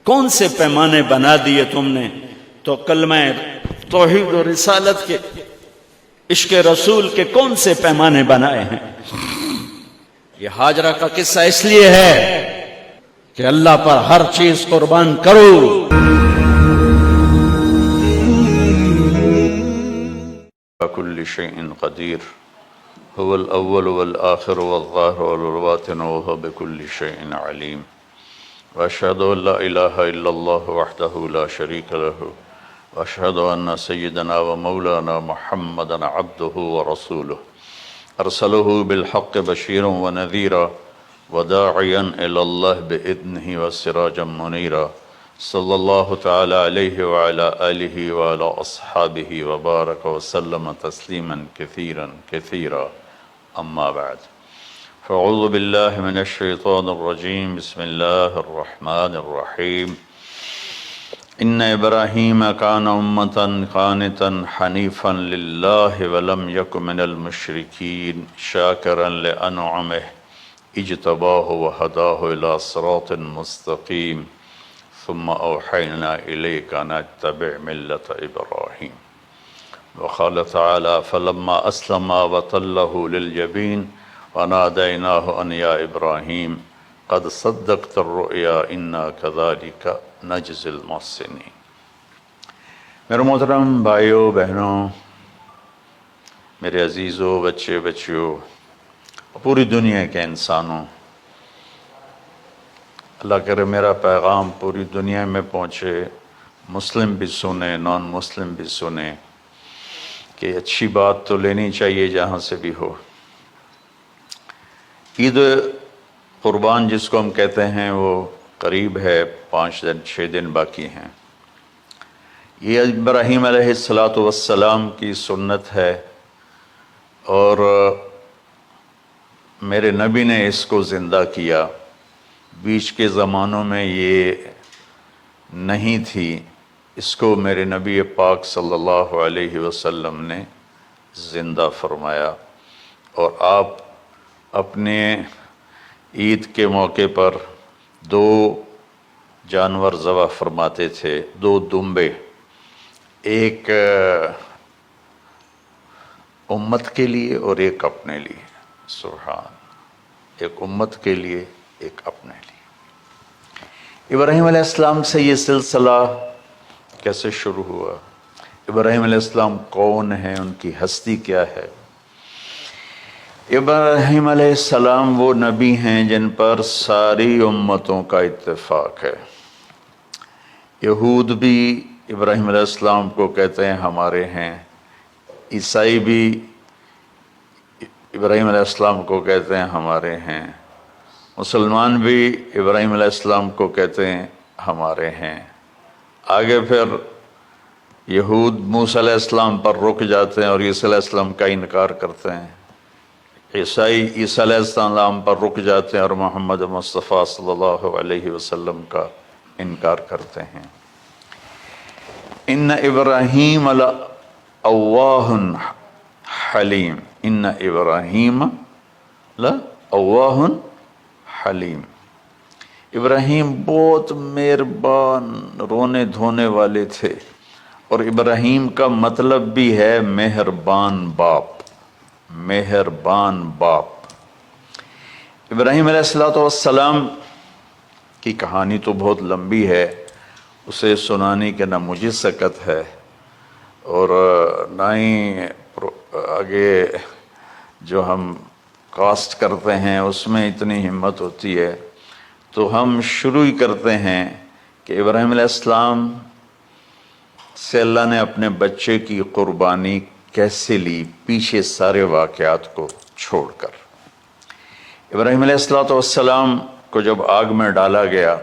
Speaker 2: کون سے پیمانے بنا دیے تم نے؟ تو کلمہ توحید و رسالت کے، عشق رسول کے کون سے پیمانے بنائے ہیں؟ یہ ہاجرہ کا قصہ اس لیے ہے کہ اللہ پر ہر چیز قربان کرو۔
Speaker 1: كل شيء قدير هو الأول والآخر والظاهر والباطن وهو بكل شيء عليم وأشهد أن لا إله إلا الله وحده لا شريك له وأشهد أن سيدنا ومولانا محمدا عبده ورسوله أرسله بالحق بشيرا ونذيرا وداعيا إلى الله بإذنه وسراجا منيرا صلى الله تعالى عليه وعلى آله وعلى أصحابه وبارك وسلم تسليما كثيرا كثيرا أما بعد فأعوذ بالله من الشيطان الرجيم بسم الله الرحمن الرحيم إن إبراهيم كان أمة قانتا حنيفا لله ولم يكن من المشركين شاكرا لأنعمه اجتباه وهداه إلى صراط مستقيم ثم أوحينا إليك أن اتبع ملة إبراهيم وقال تعالى فلما أسلم وتله للجبين وناديناه أن يا إبراهيم قد صدقت الرؤيا إنا كذلك نجزي المحسنين۔ میرے محترم بھائیوں بہنوں، میرے عزیزوں، بچے بچیوں، پوری دنیا کے انسانوں، اللہ کرے میرا پیغام پوری دنیا میں پہنچے، مسلم بھی سنیں، نان مسلم بھی سنیں، کہ اچھی بات تو لینی چاہیے جہاں سے بھی ہو۔ عید قربان جس کو ہم کہتے ہیں وہ قریب ہے، 5 دن 6 دن باقی ہیں۔ یہ ابراہیم علیہ السلام کی سنت ہے، اور میرے نبی نے اس کو زندہ کیا۔ بیچ کے زمانوں میں یہ نہیں تھی، اس کو میرے نبی پاک صلی اللہ علیہ وسلم نے زندہ فرمایا، اور آپ اپنے عید کے موقع پر 2 جانور ذبح فرماتے تھے، 2 دمبے، ایک امت کے لیے اور ایک اپنے لیے۔ سبحان، ایک امت کے لیے ایک اپنے لیے۔ ابراہیم علیہ السلام سے یہ سلسلہ کیسے شروع ہوا؟ ابراہیم علیہ السلام کون ہیں؟ ان کی ہستی کیا ہے؟ ابراہیم علیہ السلام وہ نبی ہیں جن پر ساری امتوں کا اتفاق ہے۔ یہود بھی ابراہیم علیہ السلام کو کہتے ہیں ہمارے ہیں، عیسائی بھی ابراہیم علیہ السلام کو کہتے ہیں ہمارے ہیں، مسلمان بھی ابراہیم علیہ السلام کو کہتے ہیں ہمارے ہیں۔ آگے پھر یہود موسیٰ علیہ السلام پر رک جاتے ہیں اور عیسیٰ علیہ السلام کا انکار کرتے ہیں، عیسائی عیسیٰ علیہ السلام پر رک جاتے ہیں اور محمد مصطفیٰ صلی اللہ علیہ وسلم کا انکار کرتے ہیں۔ ان ابراہیم لأواہ حلیم، ان ابراہیم لأواہ حلیم، ابراہیم بہت مہربان رونے دھونے والے تھے، اور ابراہیم کا مطلب بھی ہے مہربان باپ، مہربان باپ۔ ابراہیم علیہ السلام کی کہانی تو بہت لمبی ہے، اسے سنانے کے نہ مجھے سکت ہے اور نہ ہی آگے جو ہم کاسٹ کرتے ہیں اس میں اتنی ہمت ہوتی ہے، تو ہم شروع ہی کرتے ہیں کہ ابراہیم علیہ السلام سے اللہ نے اپنے بچے کی قربانی کیسے لی، پیچھے سارے واقعات کو چھوڑ کر۔ ابراہیم علیہ السلام کو جب آگ میں ڈالا گیا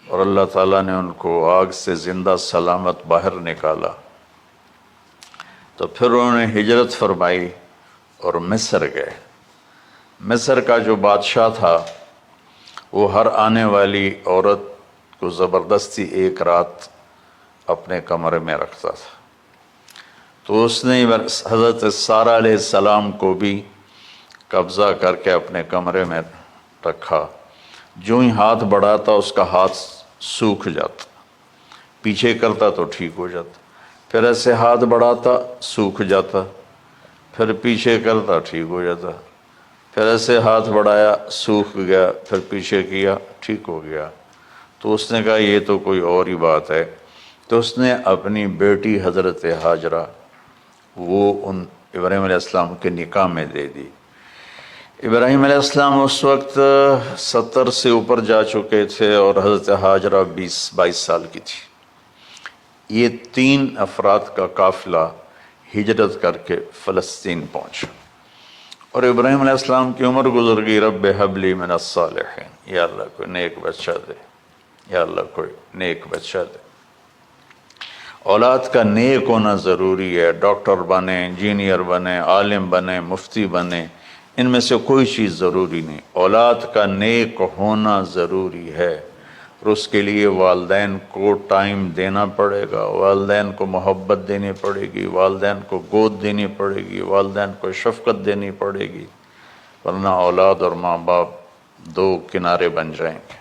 Speaker 1: اور اللہ تعالیٰ نے ان کو آگ سے زندہ سلامت باہر نکالا، تو پھر انہوں نے ہجرت فرمائی اور مصر گئے۔ مصر کا جو بادشاہ تھا وہ ہر آنے والی عورت کو زبردستی ایک رات اپنے کمرے میں رکھتا تھا، تو اس نے حضرت سارہ علیہ السلام کو بھی قبضہ کر کے اپنے کمرے میں رکھا۔ جو ہی ہاتھ بڑھاتا اس کا ہاتھ سوکھ جاتا، پیچھے کرتا تو ٹھیک ہو جاتا، پھر ایسے ہاتھ بڑھاتا سوکھ جاتا، پھر پیچھے کرتا ٹھیک ہو جاتا، پھر ایسے ہاتھ بڑھایا سوکھ گیا، پھر پیچھے کیا ٹھیک ہو گیا۔ تو اس نے کہا یہ تو کوئی اور ہی بات ہے، تو اس نے اپنی بیٹی حضرت ہاجرہ وہ ان ابراہیم علیہ السلام کے نکاح میں دے دی۔ ابراہیم علیہ السلام اس وقت 70 سے اوپر جا چکے تھے اور حضرت ہاجرہ 22 سال کی تھی۔ یہ 3 افراد کا قافلہ ہجرت کر کے فلسطین پہنچا اور ابراہیم علیہ السلام کی عمر گزر گئی۔ رب ہب لی من الصالحین، یا اللہ کوئی نیک بچہ دے، یا اللہ کوئی نیک بچہ دے۔ اولاد کا نیک ہونا ضروری ہے، ڈاکٹر بنے، انجینئر بنے، عالم بنے، مفتی بنے، ان میں سے کوئی چیز ضروری نہیں، اولاد کا نیک ہونا ضروری ہے، اور اس کے لیے والدین کو ٹائم دینا پڑے گا، والدین کو محبت دینی پڑے گی، والدین کو گود دینی پڑے گی، والدین کو شفقت دینی پڑے گی، ورنہ اولاد اور ماں باپ 2 کنارے بن جائیں گے۔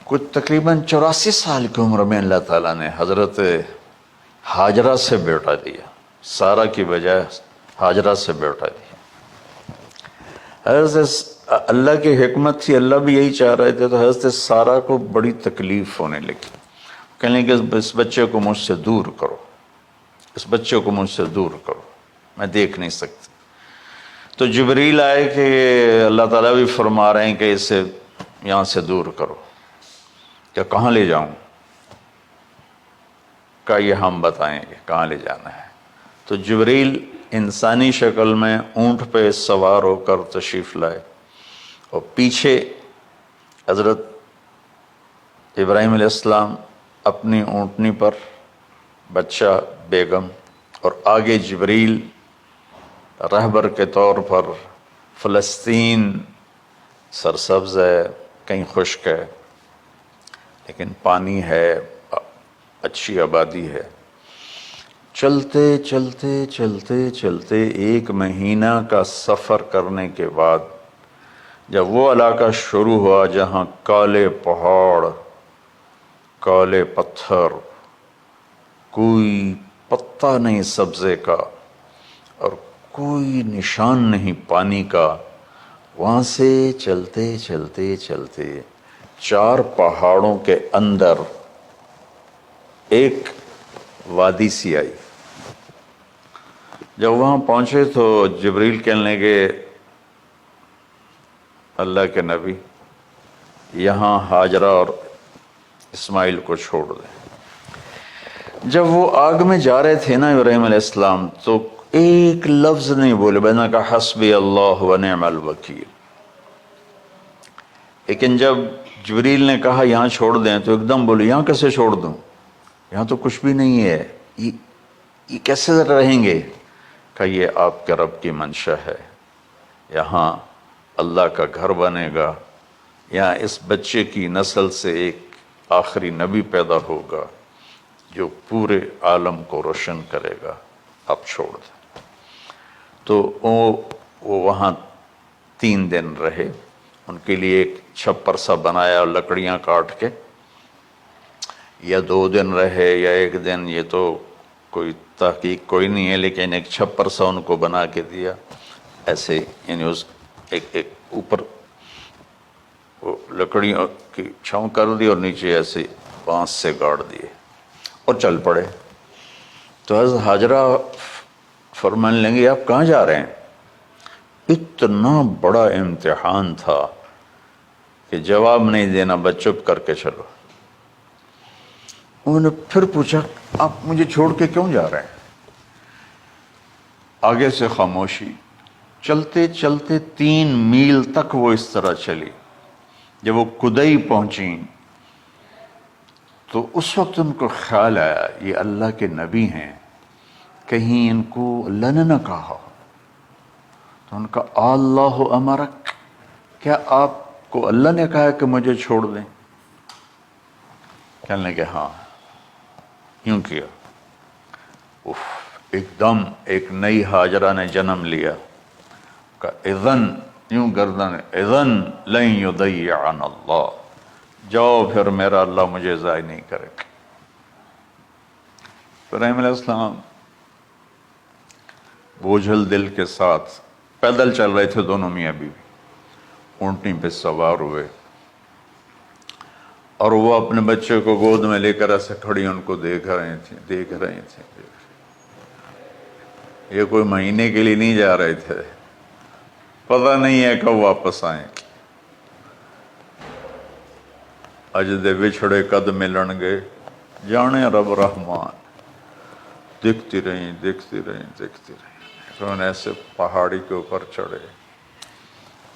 Speaker 1: کچھ تقریباً 84 سال کی عمر میں اللہ تعالیٰ نے حضرت ہاجرہ سے بیٹا دیا، سارہ کی بجائے ہاجرہ سے بیٹا دیا۔ حضرت اللہ کی حکمت تھی، اللہ بھی یہی چاہ رہے تھے، تو حضرت سارہ کو بڑی تکلیف ہونے لگی، کہنے کہ اس بچے کو مجھ سے دور کرو، اس بچے کو مجھ سے دور کرو، میں دیکھ نہیں سکتی۔ تو جبریل آئے کہ اللہ تعالیٰ بھی فرما رہے ہیں کہ اسے یہاں سے دور کرو، کہ کہاں لے جاؤں؟ کہ یہ ہم بتائیں گے کہاں لے جانا ہے۔ تو جبریل انسانی شکل میں اونٹ پہ سوار ہو کر تشریف لائے اور پیچھے حضرت ابراہیم علیہ السلام اپنی اونٹنی پر، بچہ بیگم، اور آگے جبریل رہبر کے طور پر۔ فلسطین سرسبز ہے، کہیں خشک ہے لیکن پانی ہے، اچھی آبادی ہے۔ چلتے چلتے چلتے چلتے 1 مہینہ کا سفر کرنے کے بعد جب وہ علاقہ شروع ہوا جہاں کالے پہاڑ، کالے پتھر، کوئی پتا نہیں سبزے کا اور کوئی نشان نہیں پانی کا، وہاں سے چلتے چلتے چلتے 4 پہاڑوں کے اندر ایک وادی سی آئی۔ جب وہاں پہنچے تو جبریل کہنے لگے اللہ کے نبی یہاں ہاجرہ اور اسماعیل کو چھوڑ دیں۔ جب وہ آگ میں جا رہے تھے نا ابراہیم علیہ السلام، تو ایک لفظ نہیں بولے، بنا کا حسبی اللہ و نعم الوکیل۔ لیکن جب جبریل نے کہا یہاں چھوڑ دیں تو ایک دم بولے یہاں کیسے چھوڑ دوں، یہاں تو کچھ بھی نہیں ہے، یہ کیسے رہیں گے؟ کہ یہ آپ کے رب کی منشا ہے، یہاں اللہ کا گھر بنے گا، یہاں اس بچے کی نسل سے ایک آخری نبی پیدا ہوگا جو پورے عالم کو روشن کرے گا، آپ چھوڑ دیں۔ تو وہ وہاں 3 دن رہے، ان کے لیے ایک چھپر سا بنایا اور لکڑیاں کاٹ کے، یا 2 دن رہے یا 1 دن، یہ تو کوئی تحقیق کوئی نہیں ہے، لیکن ایک چھپر سا ان کو بنا کے دیا ایسے، یعنی اس ایک اوپر وہ لکڑیوں کی چھاؤں کر دی اور نیچے ایسے بانس سے گاڑ دیے اور چل پڑے۔ تو حضرت حاجرہ فرمانے لگے آپ کہاں جا رہے ہیں؟ اتنا بڑا امتحان تھا کہ جواب نہیں دینا، بس چپ کر کے چلو۔ انہوں نے پھر پوچھا آپ مجھے چھوڑ کے کیوں جا رہے ہیں؟ آگے سے خاموشی۔ چلتے چلتے 3 میل تک وہ اس طرح چلی۔ جب وہ کدئی پہنچیں تو اس وقت ان کو خیال آیا یہ اللہ کے نبی ہیں، کہیں ان کو اللہ نے نہ کہا ہو۔ تو ان کا اللہ امرک، کیا آپ کو اللہ نے کہا کہ مجھے چھوڑ دیں؟ کہنے لگے ہاں، یوں کیا۔ ایک دم ایک نئی حاجرہ نے جنم لیا۔ کہ اذن، یوں گردن، اذن لن یضیعنا اللہ، جاؤ پھر میرا اللہ مجھے ضائع نہیں کرے گا۔ ابراہیم علیہ السلام بوجھل دل کے ساتھ پیدل چل رہے تھے، دونوں میاں بیوی اونٹنی پہ سوار ہوئے، اور وہ اپنے بچے کو گود میں لے کر ایسے کھڑی ان کو دیکھ رہے تھے۔ یہ کوئی مہینے کے لیے نہیں جا رہے تھے، پتہ نہیں ہے کب واپس آئیں۔ اج دے وچھڑے قد ملن گے، جانے رب رحمان۔ دیکھتی رہیں۔ پھر انہیں ایسے پہاڑی کے اوپر چڑھے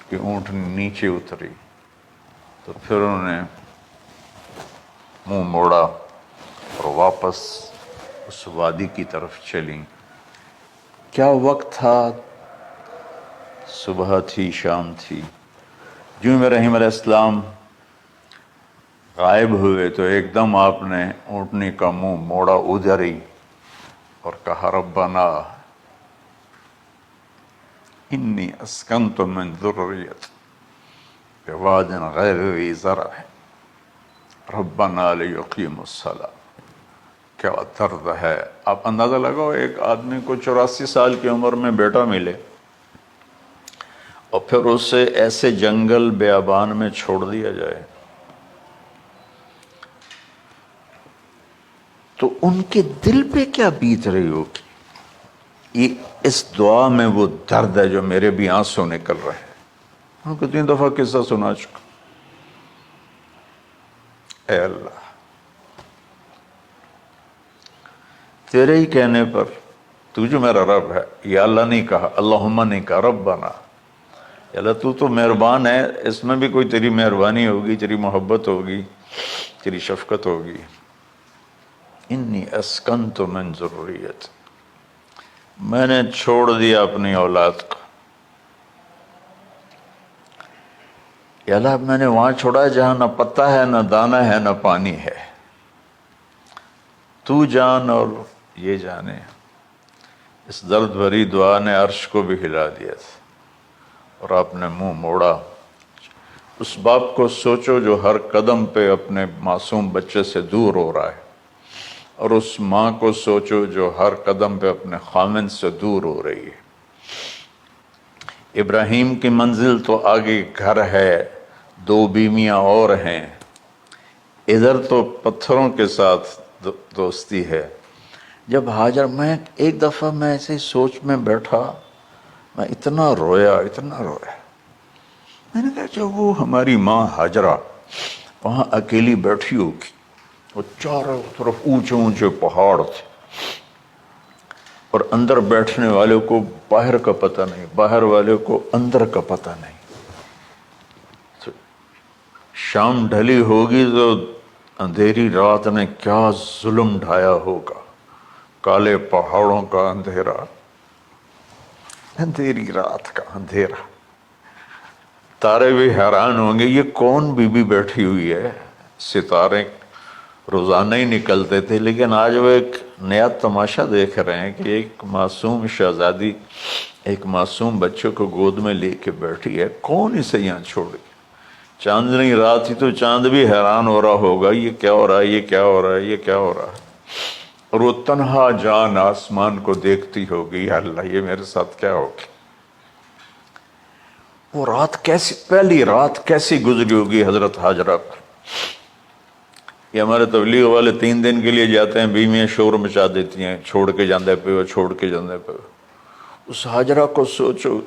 Speaker 1: کہ اونٹ نیچے اتری، تو پھر انہوں نے منہ موڑا اور واپس اس وادی کی طرف چلیں۔ کیا وقت تھا، صبح تھی، شام تھی۔ جو ابراہیم علیہ السلام غائب ہوئے تو ایک دم آپ نے اونٹنی کا منہ موڑا ادھر ہی اور کہا ربنا انی اسکنت من ذریت بواد غیر ذی زرع ربنا لیقیموا الصلاۃ۔ کیا درد ہے! آپ اندازہ لگاؤ، ایک آدمی کو 84 سال کی عمر میں بیٹا ملے اور پھر اسے ایسے جنگل بیابان میں چھوڑ دیا جائے، تو ان کے دل پہ کیا بیت رہی ہوگی۔ یہ اس دعا میں وہ درد ہے جو میرے بھی آنسو نکل رہے ہیں۔ ان کو 3 دفعہ قصہ سنا چکا۔ اے اللہ، تیرے ہی کہنے پر، تو جو میرا رب ہے، یا اللہ نہیں کہا، اللہم نہیں کہا، ربنا، یا اللہ تو مہربان ہے، اس میں بھی کوئی تیری مہربانی ہوگی، تیری محبت ہوگی، تیری شفقت ہوگی۔ انی اسکنت من ذریت، میں نے چھوڑ دیا اپنی اولاد کو۔ یا اللہ میں نے وہاں چھوڑا ہے جہاں نہ پتا ہے، نہ دانا ہے، نہ پانی ہے، تو جان اور یہ جانے۔ اس درد بھری دعا نے عرش کو بھی ہلا دیا تھا، اور آپ نے منہ موڑا۔ اس باپ کو سوچو جو ہر قدم پہ اپنے معصوم بچے سے دور ہو رہا ہے، اور اس ماں کو سوچو جو ہر قدم پہ اپنے خامن سے دور ہو رہی ہے۔ ابراہیم کی منزل تو آگے گھر ہے، 2 بیویاں اور ہیں، ادھر تو پتھروں کے ساتھ دوستی ہے۔ جب حاجر، میں ایک دفعہ میں ایسے سوچ میں بیٹھا، میں اتنا رویا۔ میں نے کہا جب وہ ہماری ماں حاجرہ وہاں اکیلی بیٹھی ہوگی، وہ چاروں طرف اونچے اونچے پہاڑ تھے، اور اندر بیٹھنے والے کو باہر کا پتہ نہیں، باہر والے کو اندر کا پتہ نہیں۔ تو شام ڈھلی ہوگی تو اندھیری رات نے کیا ظلم ڈھایا ہوگا، کالے پہاڑوں کا اندھیرا، اندھیری رات کا اندھیرا۔ تارے بھی حیران ہوں گے یہ کون بی بی بیٹھی ہوئی ہے۔ ستارے روزانہ ہی نکلتے تھے، لیکن آج وہ ایک نیا تماشا دیکھ رہے ہیں کہ ایک معصوم شہزادی ایک معصوم بچے کو گود میں لے کے بیٹھی ہے، کون اسے یہاں چھوڑی۔ چاندنی رات ہی تو چاند بھی حیران ہو رہا ہوگا، یہ کیا ہو رہا ہے، یہ کیا ہو رہا ہے، یہ کیا ہو رہا ہے۔ اور وہ تنہا جان آسمان کو دیکھتی ہوگی، یا اللہ یہ میرے ساتھ کیا ہوگی؟ وہ رات کیسی، پہلی رات کیسی گزری ہوگی حضرت ہاجرہ پر۔ یہ ہمارے تبلیغ والے 3 دن کے لیے جاتے ہیں، بیویاں شور مچا دیتی ہیں، چھوڑ کے جاندے پہ، چھوڑ کے جاندے پہ۔ اس ہاجرہ کو سوچو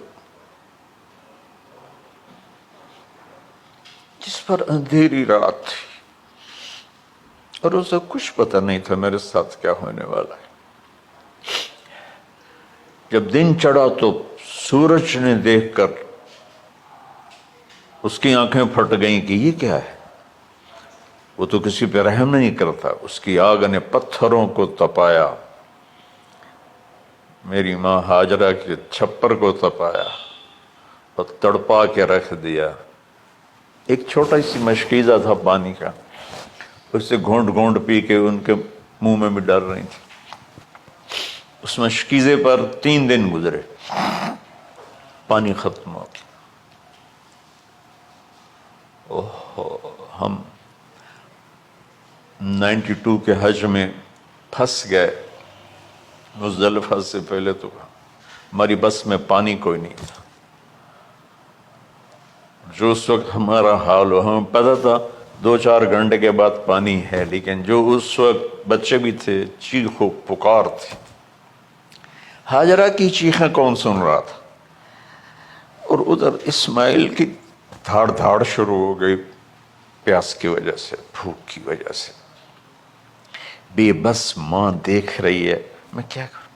Speaker 1: جس پر اندھیری رات تھی اور اسے کچھ پتہ نہیں تھا میرے ساتھ کیا ہونے والا ہے۔ جب دن چڑھا تو سورج نے دیکھ کر اس کی آنکھیں پھٹ گئیں کہ یہ کیا ہے؟ وہ تو کسی پہ رحم نہیں کرتا۔ اس کی آگ نے پتھروں کو تپایا، میری ماں ہاجرہ کے چھپر کو تپایا اور تڑپا کے رکھ دیا۔ ایک چھوٹا سی مشکیزہ تھا پانی کا، اسے گھونٹ گھونٹ پی کے ان کے منہ میں بھی ڈال رہی تھی۔ اس مشکیزے پر 3 دن گزرے، پانی ختم ہو گیا۔ ہم 92 کے حج میں پھنس گئے، مزدلفہ سے پہلے تو ہماری بس میں پانی کوئی نہیں تھا۔ جو اس وقت ہمارا حال ہو، ہمیں پتہ تھا 2-4 گھنٹے کے بعد پانی ہے، لیکن جو اس وقت بچے بھی تھے، چیخ و پکار تھی۔ ہاجرہ کی چیخیں کون سن رہا تھا؟ اور ادھر اسماعیل کی دھاڑ دھاڑ شروع ہو گئی، پیاس کی وجہ سے، بھوک کی وجہ سے۔ بے بس ماں دیکھ رہی ہے، میں کیا کروں؟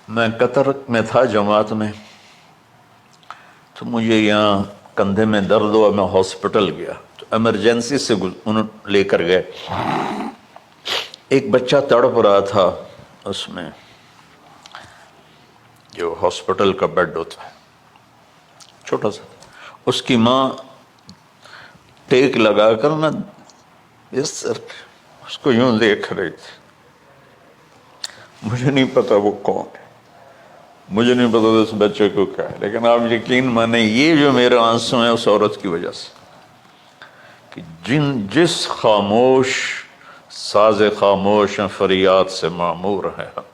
Speaker 1: میں قطر میں تھا جماعت میں، تو مجھے یہاں کندھے میں درد ہوا، میں ہاسپٹل گیا تو ایمرجنسی سے انہوں لے کر گئے۔ ایک بچہ تڑپ رہا تھا اس میں، جو ہاسپٹل کا بیڈ ہوتا ہے، چھوٹا سا۔ اس کی ماں ٹیک لگا کر نا اس کو یوں دیکھ رہی تھی۔ مجھے نہیں پتا وہ کون ہے، مجھے نہیں پتا اس بچے کو کیا ہے، لیکن آپ یقین مانیں یہ جو میرے آنسو ہیں اس عورت کی وجہ سے، کہ جس خاموش ساز خاموش فریاد سے معمور ہیں ہم،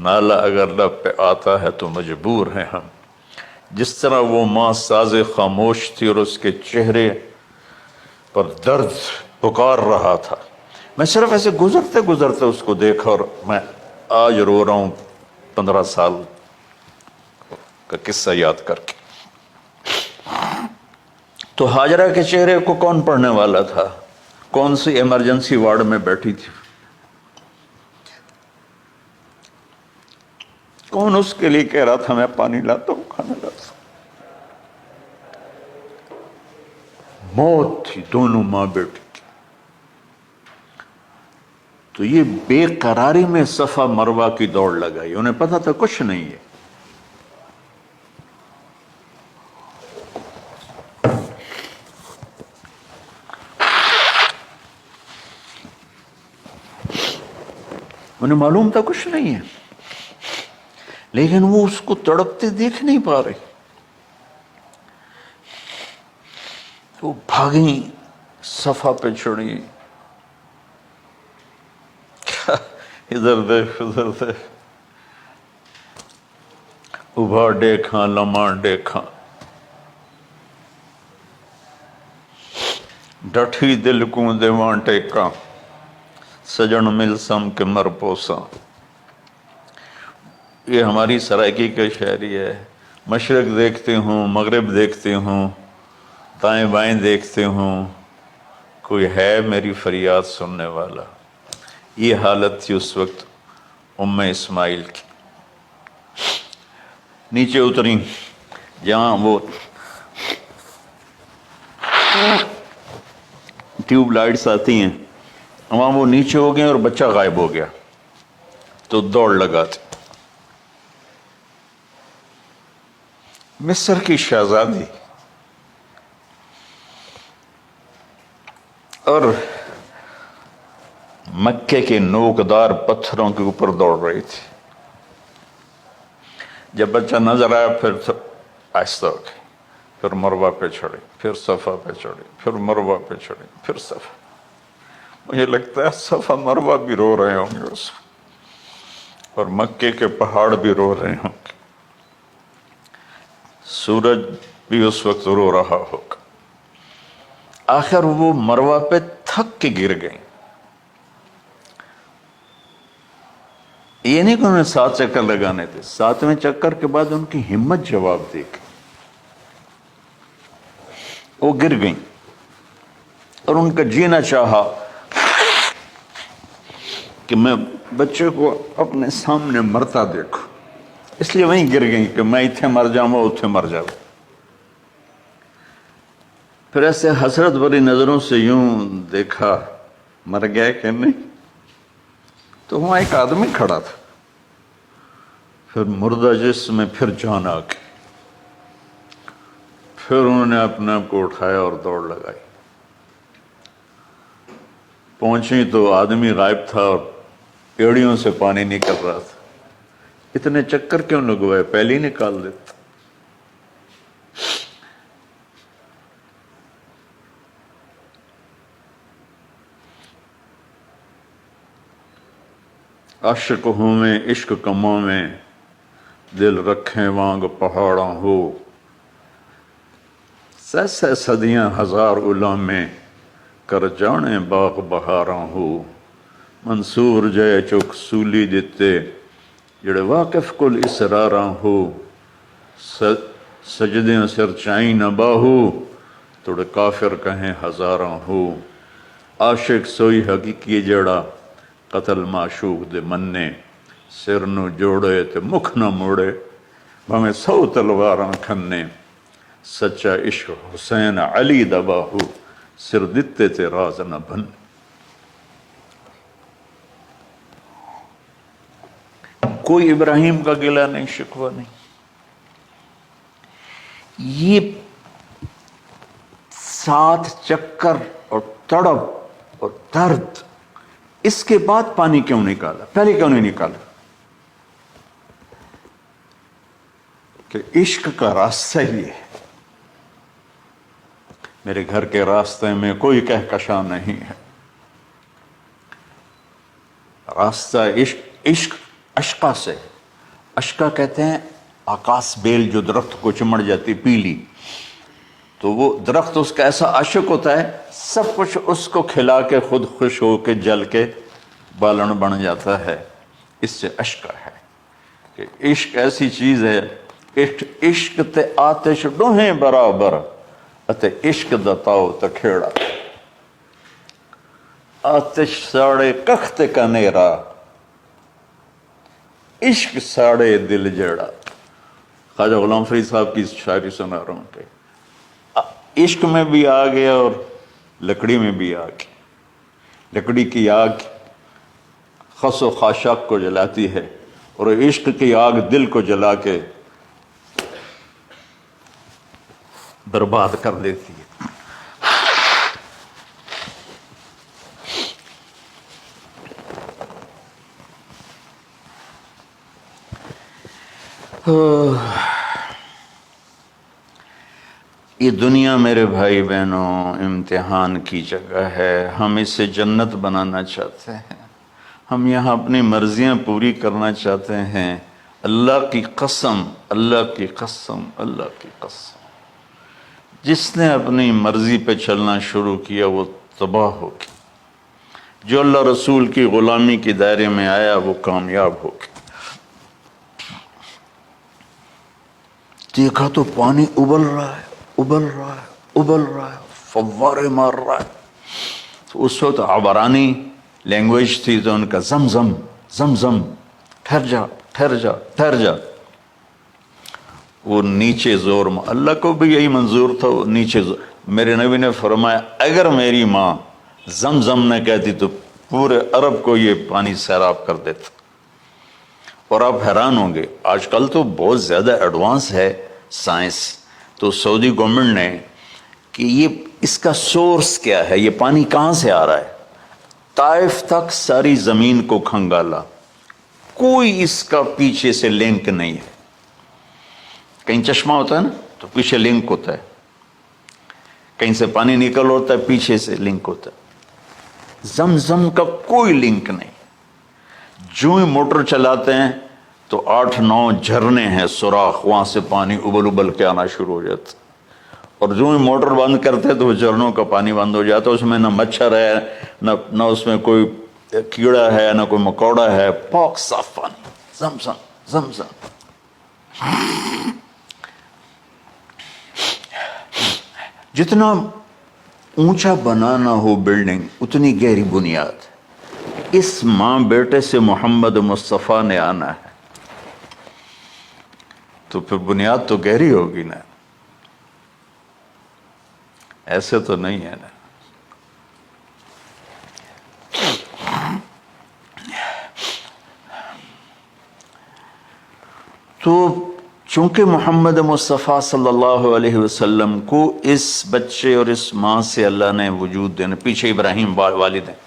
Speaker 1: نالہ اگر لب پہ آتا ہے تو مجبور ہیں ہم۔ جس طرح وہ ماں ساز خاموش تھی اور اس کے چہرے پر درد پکار رہا تھا، میں صرف ایسے گزرتے گزرتے اس کو دیکھا اور میں آج رو رہا ہوں 15 سال کا قصہ یاد کر کے۔ تو ہاجرہ کے چہرے کو کون پڑھنے والا تھا؟ کون سی ایمرجنسی وارڈ میں بیٹھی تھی؟ کون اس کے لیے کہہ رہا تھا میں پانی لاتا ہوں، کھانا لاتا ہوں؟ موت تھی دونوں ماں بیٹی کی۔ تو یہ بے قراری میں صفا مروہ کی دوڑ لگائی، انہیں پتا تھا کچھ نہیں ہے۔ انہیں معلوم تھا کچھ نہیں ہے، لیکن وہ اس کو تڑپتے دیکھ نہیں پا رہے۔ وہ بھاگیں، صفا پہ چڑھی، ادھر دیکھ ادھر دیکھ، ابھا دیکھاں لماں دیکھاں، ڈٹھی دل کو دیواں ٹیکاں، سجن مل سم کے مر پوساں۔ یہ ہماری سرائکی کا شاعری ہے۔ مشرق دیکھتے ہوں، مغرب دیکھتے ہوں، دائیں بائیں دیکھتے ہوں، کوئی ہے میری فریاد سننے والا۔ یہ حالت تھی اس وقت اسماعیل کی۔ نیچے اتری جہاں وہ ٹیوب لائٹس آتی ہیں، وہاں وہ نیچے ہو گئے اور بچہ غائب ہو گیا، تو دوڑ لگاتے۔ مصر کی شہزادی اور مکے کے نوکدار پتھروں کے اوپر دوڑ رہی تھی. جب بچہ نظر آیا پھر آہستہ ہو گئی، پھر مروہ پہ چڑھی، پھر صفا پہ چڑھی، پھر مروہ پہ چڑھی، پھر صفا. مجھے لگتا ہے صفا مروہ بھی رو رہے ہوں گے اس وقت، اور مکے کے پہاڑ بھی رو رہے ہوں گے، سورج بھی اس وقت رو رہا ہوگا. آخر وہ مروہ پہ تھک کے گر گئیں. یہ نہیں کہ انہیں 7 چکر لگانے تھے، 7ویں چکر کے بعد ان کی ہمت جواب دے گئی، وہ گر گئیں اور ان کا جینا چاہا کہ میں بچے کو اپنے سامنے مرتا دیکھوں، اس لیے وہیں گر گئیں کہ میں اتنے مر جاؤں وہ اتنے مر جاؤں. پھر ایسے حسرت بھری نظروں سے یوں دیکھا مر گیا کہ نہیں، تو وہاں ایک آدمی کھڑا تھا. پھر مردہ جسم میں پھر جان آ گئی. پھر انہوں نے اپنے آپ کو اٹھایا اور دوڑ لگائی. پہنچی تو آدمی غائب تھا اور پیڑیوں سے پانی نکل رہا تھا. اتنے چکر کیوں لگوائے، پہلے ہی نکال دیتا. عشق ہوں میں عشق کماں میں دل رکھیں وانگ پہاڑاں ہو. سہ صدیاں ہزار غلام میں کر جانے باغ بہاراں ہو. منصور جے چک سولی دتے جڑے واقف کل اسراراں ہو. سجدیں سر چائیں نہ باہو توڑے کافر کہیں ہزاراں ہو. عاشق سوئی حقیقی جڑا قتل معشوق دے مننے. سر نو جوڑے تے مکھ نہ موڑے بھاویں 100 تلواراں کھنے. سچا عشق حسین علی دا باہو سر دتے تے راز نہ بن. کوئی ابراہیم کا گلہ نہیں، شکوہ نہیں. یہ 7 چکر اور تڑپ اور درد، اس کے بعد پانی کیوں نکالا، پہلے کیوں نہیں نکالا؟ کہ عشق کا راستہ ہی ہے. میرے گھر کے راستے میں کوئی کہکشاں نہیں ہے. راستہ عشق، عشق اشقا سے. اشقا کہتے ہیں آکاس بیل جو درخت کو چمڑ جاتی پیلی، تو وہ درخت اس کا ایسا عاشق ہوتا ہے سب کچھ اس کو کھلا کے خود خوش ہو کے جل کے بالن بن جاتا ہے. اس سے اشقا ہے کہ عشق ایسی چیز ہے. عشق تے آتش ڈوہیں برابر اتے عشق دا تاؤ تکھیڑا. آتش ساڑے کخت کا نیرا عشق ساڑے دل جیڑا. خواجہ غلام فرید صاحب کی شاعری سنا رہا ہوں کہ عشق میں بھی آ گیا اور لکڑی میں بھی آ گیا. لکڑی کی آگ خس و خاشاک کو جلاتی ہے اور عشق کی آگ دل کو جلا کے برباد کر دیتی ہے. یہ دنیا میرے بھائی بہنوں امتحان کی جگہ ہے. ہم اسے جنت بنانا چاہتے ہیں، ہم یہاں اپنی مرضیاں پوری کرنا چاہتے ہیں. اللہ کی قسم، اللہ کی قسم، اللہ کی قسم، جس نے اپنی مرضی پہ چلنا شروع کیا وہ تباہ ہو گیا. جو اللہ رسول کی غلامی کے دائرے میں آیا وہ کامیاب ہو گیا. دیکھا تو پانی ابل رہا ہے، ابل رہا ہے، ابل رہا ہے، فوارے مار رہا ہے. تو اس وقت عبرانی لینگویج تھی تو ان کا زم زم زم زم، ٹھہر جا ٹھہر جا ٹھہر جا. وہ نیچے زور، اللہ کو بھی یہی منظور تھا، وہ نیچے زور. میرے نبی نے فرمایا اگر میری ماں زم زم نہ کہتی تو پورے عرب کو یہ پانی سیراب کر دیتا. اور آپ حیران ہوں گے، آج کل تو بہت زیادہ ایڈوانس ہے سائنس. تو سعودی گورنمنٹ نے کہ یہ اس کا سورس کیا ہے، یہ پانی کہاں سے آ رہا ہے، طائف تک ساری زمین کو کھنگالا، کوئی اس کا پیچھے سے لنک نہیں ہے. کہیں چشمہ ہوتا ہے نا تو پیچھے لنک ہوتا ہے، کہیں سے پانی نکل ہوتا ہے پیچھے سے لنک ہوتا ہے. زمزم کا کوئی لنک نہیں. جو ہی موٹر چلاتے ہیں تو 8-9 جھرنے ہیں سوراخ، وہاں سے پانی ابل ابل کے آنا شروع ہو جاتا. اور جو ہی موٹر بند کرتے تو وہ جھرنوں کا پانی بند ہو جاتا. اس میں نہ مچھر ہے، نہ اس میں کوئی کیڑا ہے، نہ کوئی مکوڑا ہے، پاک صاف پانی. زمزم زمزم. جتنا اونچا بنانا ہو بلڈنگ اتنی گہری بنیاد. اس ماں بیٹے سے محمد مصطفیٰ نے آنا ہے تو پھر بنیاد تو گہری ہوگی نا، ایسے تو نہیں ہے نا. تو چونکہ محمد مصطفیٰ صلی اللہ علیہ وسلم کو اس بچے اور اس ماں سے اللہ نے وجود دینا، پیچھے ابراہیم والد ہیں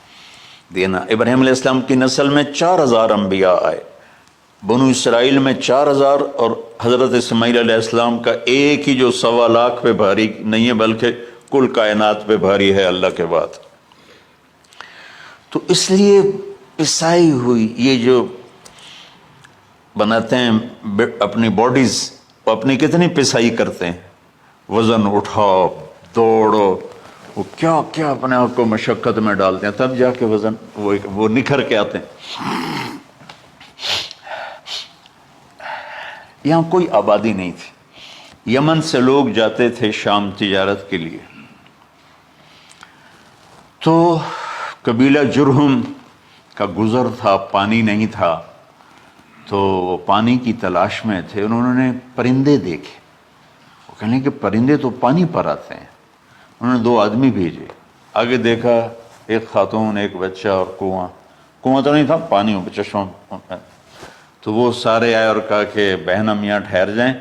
Speaker 1: دینا. ابراہیم علیہ السلام کی نسل میں 4000 انبیاء آئے، بنو اسرائیل میں 4000، اور حضرت اسماعیل علیہ السلام کا ایک ہی جو 1.25 لاکھ پہ بھاری نہیں ہے بلکہ کل کائنات پہ بھاری ہے اللہ کے بعد. تو اس لیے پسائی ہوئی یہ جو بناتے ہیں اپنی باڈیز، وہ اپنی کتنی پسائی کرتے ہیں، وزن اٹھاؤ دوڑو، وہ کیا کیا اپنے آپ کو مشقت میں ڈالتے ہیں، تب جا کے وزن وہ نکھر کے آتے ہیں. یہاں کوئی آبادی نہیں تھی. یمن سے لوگ جاتے تھے شام تجارت کے لیے، تو قبیلہ جرہم کا گزر تھا، پانی نہیں تھا، تو وہ پانی کی تلاش میں تھے. انہوں نے پرندے دیکھے، وہ کہنے کہ پرندے تو پانی پر آتے ہیں. انہوں نے 2 آدمی بھیجے، آگے دیکھا ایک خاتون ایک بچہ اور کنواں تو نہیں تھا، پانی چشمہ. تو وہ سارے آئے اور کہا کہ بہن ہم یہاں ٹھہر جائیں.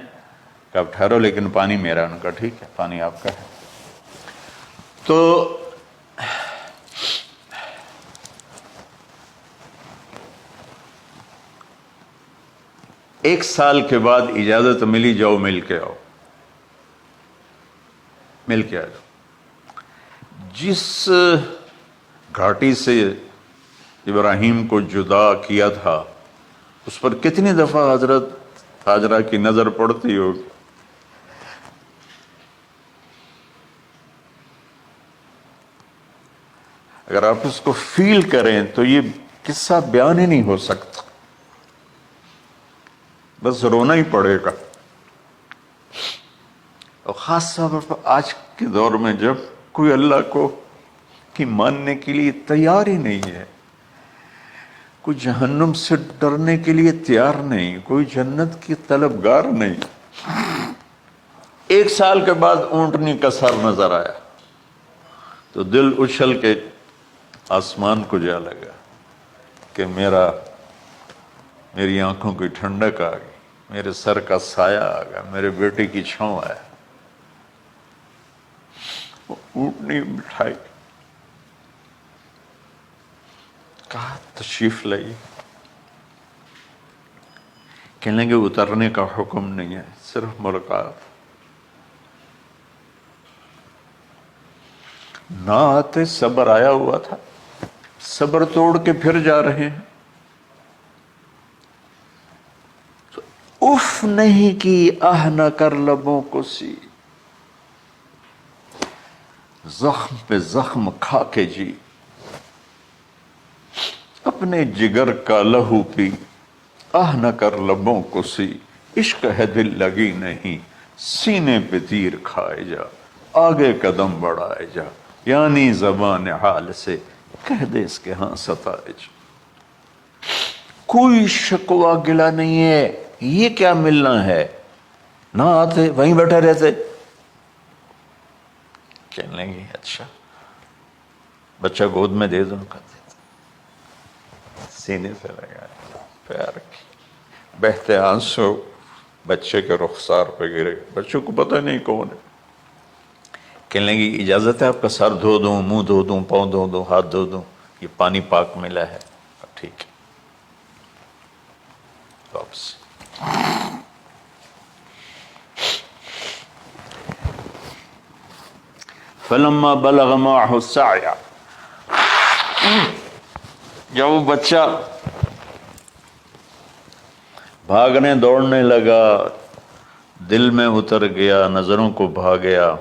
Speaker 1: کہا ٹھہرو لیکن پانی میرا. انہوں نے کہا ٹھیک ہے پانی آپ کا ہے. تو ایک سال کے بعد اجازت ملی، جاؤ مل کے آؤ. مل کے آ جاؤ. جس گھاٹی سے ابراہیم کو جدا کیا تھا اس پر کتنی دفعہ حضرت ہاجرہ کی نظر پڑتی ہوگی. اگر آپ اس کو فیل کریں تو یہ قصہ بیان ہی نہیں ہو سکتا، بس رونا ہی پڑے گا. اور خاص طور پر آج کے دور میں جب کوئی اللہ کو کی ماننے کے لیے تیار ہی نہیں ہے، کوئی جہنم سے ڈرنے کے لیے تیار نہیں، کوئی جنت کی طلبگار نہیں. 1 سال کے بعد اونٹنی کا سر نظر آیا تو دل اچھل کے آسمان کو جا لگا کہ میری آنکھوں کی ٹھنڈک آ گئی، میرے سر کا سایہ آ گیا، میرے بیٹے کی چھاؤں آیا. وہ اونٹنی بٹھائی، کہا تشریف لائی. کہنے لگے اترنے کا حکم نہیں ہے، صرف ملاقات. نہ آتے صبر آیا ہوا تھا، صبر توڑ کے پھر جا رہے ہیں. اف نہیں کی آہ نہ کر لبوں کو سی، زخم پہ زخم کھا کے جی. اپنے جگر کا لہو پی، آہ نہ کر لبوں کو سی. عشق ہے دل لگی نہیں، سینے پہ تیر کھائے جا. آگے قدم بڑھائے جا، یعنی زبان حال سے کہہ دے اس کے ہاں ستائے جا. کوئی شکوہ گلا نہیں ہے، یہ کیا ملنا ہے. نہ آتے وہیں بیٹھے رہتے. کہنے لگے اچھا بچہ گود میں دے دو. سینے سے لگا پیار کی، بہتے آنسو بچے کے رخسار پہ گرے. بچوں کو پتہ نہیں کون ہے. کہنے لگی اجازت ہے آپ کا سر دھو دوں، منہ دھو دوں، پاؤں دھو دوں، ہاتھ دھو دوں. یہ پانی پاک ملا ہے، ٹھیک ہے، واپس۔ فلما بلغ معه السعي، جب وہ بچہ بھاگنے دوڑنے لگا، دل میں اتر گیا، نظروں کو بھا گیا،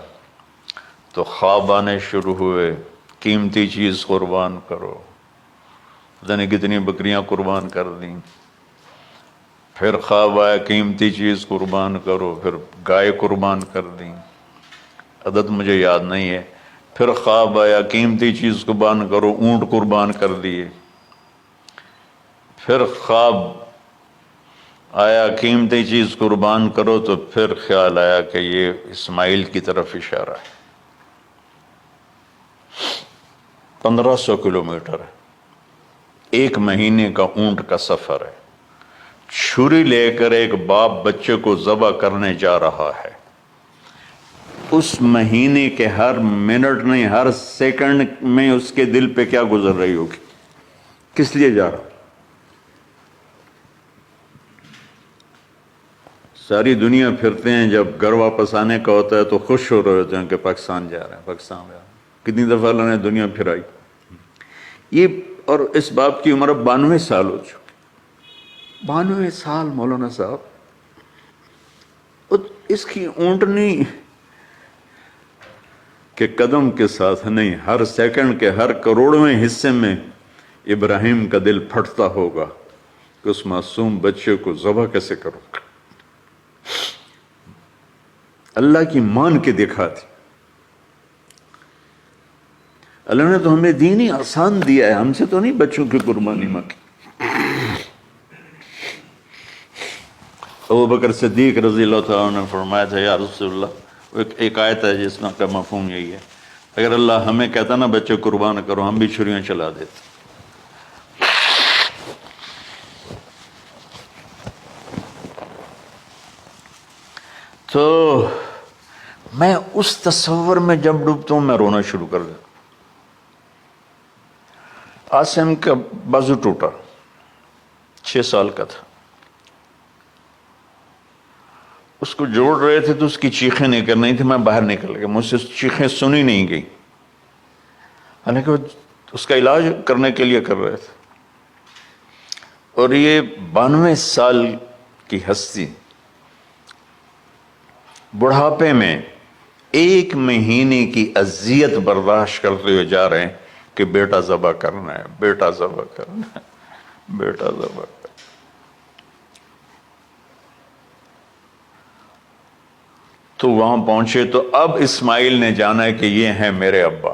Speaker 1: تو خواب آنے شروع ہوئے، قیمتی چیز قربان کرو، پتہ نہیں کتنی بکریاں قربان کر دیں، پھر خواب آیا قیمتی چیز قربان کرو، پھر گائے قربان کر دیں، عدد مجھے یاد نہیں ہے، پھر خواب آیا قیمتی چیز قربان کرو، اونٹ قربان کر دیے، پھر خواب آیا قیمتی چیز قربان کرو، تو پھر خیال آیا کہ یہ اسماعیل کی طرف اشارہ ہے۔ 1500 کلومیٹر ہے، 1 مہینے کا اونٹ کا سفر ہے، چھری لے کر ایک باپ بچے کو ذبح کرنے جا رہا ہے، اس مہینے کے ہر منٹ نہیں، ہر سیکنڈ میں اس کے دل پہ کیا گزر رہی ہوگی، کس لیے جا رہا؟ ساری دنیا پھرتے ہیں، جب گھر واپس آنے کا ہوتا ہے تو خوش ہو رہے ہوتے ہیں کہ پاکستان جا رہے ہیں، پاکستان جا رہے ہیں۔ کتنی دفعہ اللہ نے دنیا پھرائی، یہ، اور اس باپ کی عمر اب 92 سال ہو چکی، 92 سال مولانا صاحب، اور اس کی اونٹنی کے قدم کے ساتھ نہیں، ہر سیکنڈ کے ہر کروڑویں حصے میں ابراہیم کا دل پھٹتا ہوگا کہ اس معصوم بچے کو ذبح کیسے کروں۔ اللہ کی مان کے دکھا دی۔ اللہ نے تو ہمیں دین ہی آسان دیا ہے، ہم سے تو نہیں بچوں کی قربانی مانگی۔ ابو بکر صدیق رضی اللہ تعالیٰ عنہ نے فرمایا تھا، یا رسول اللہ، ایک آیت ہے جس کا مفہوم یہی ہے، اگر اللہ ہمیں کہتا نا بچے قربان کرو، ہم بھی چھریاں چلا دیتے۔ تو میں اس تصور میں جب ڈوبتا ہوں، میں رونا شروع کر دیتا۔ عاصم کا بازو ٹوٹا، 6 سال کا تھا، اس کو جوڑ رہے تھے تو اس کی چیخیں نکل نہیں تھی، میں باہر نکل گیا، مجھ سے چیخیں سنی نہیں گئی، حالانکہ اس کا علاج کرنے کے لیے کر رہے تھے۔ اور یہ 92 سال کی ہستی بڑھاپے میں 1 مہینے کی اذیت برداشت کرتے ہوئے جا رہے ہیں کہ بیٹا ذبح کرنا ہے، بیٹا ذبح کرنا ہے، بیٹا ذبح کرنا ہے۔ تو وہاں پہنچے تو اب اسماعیل نے جانا ہے کہ یہ ہیں میرے ابا،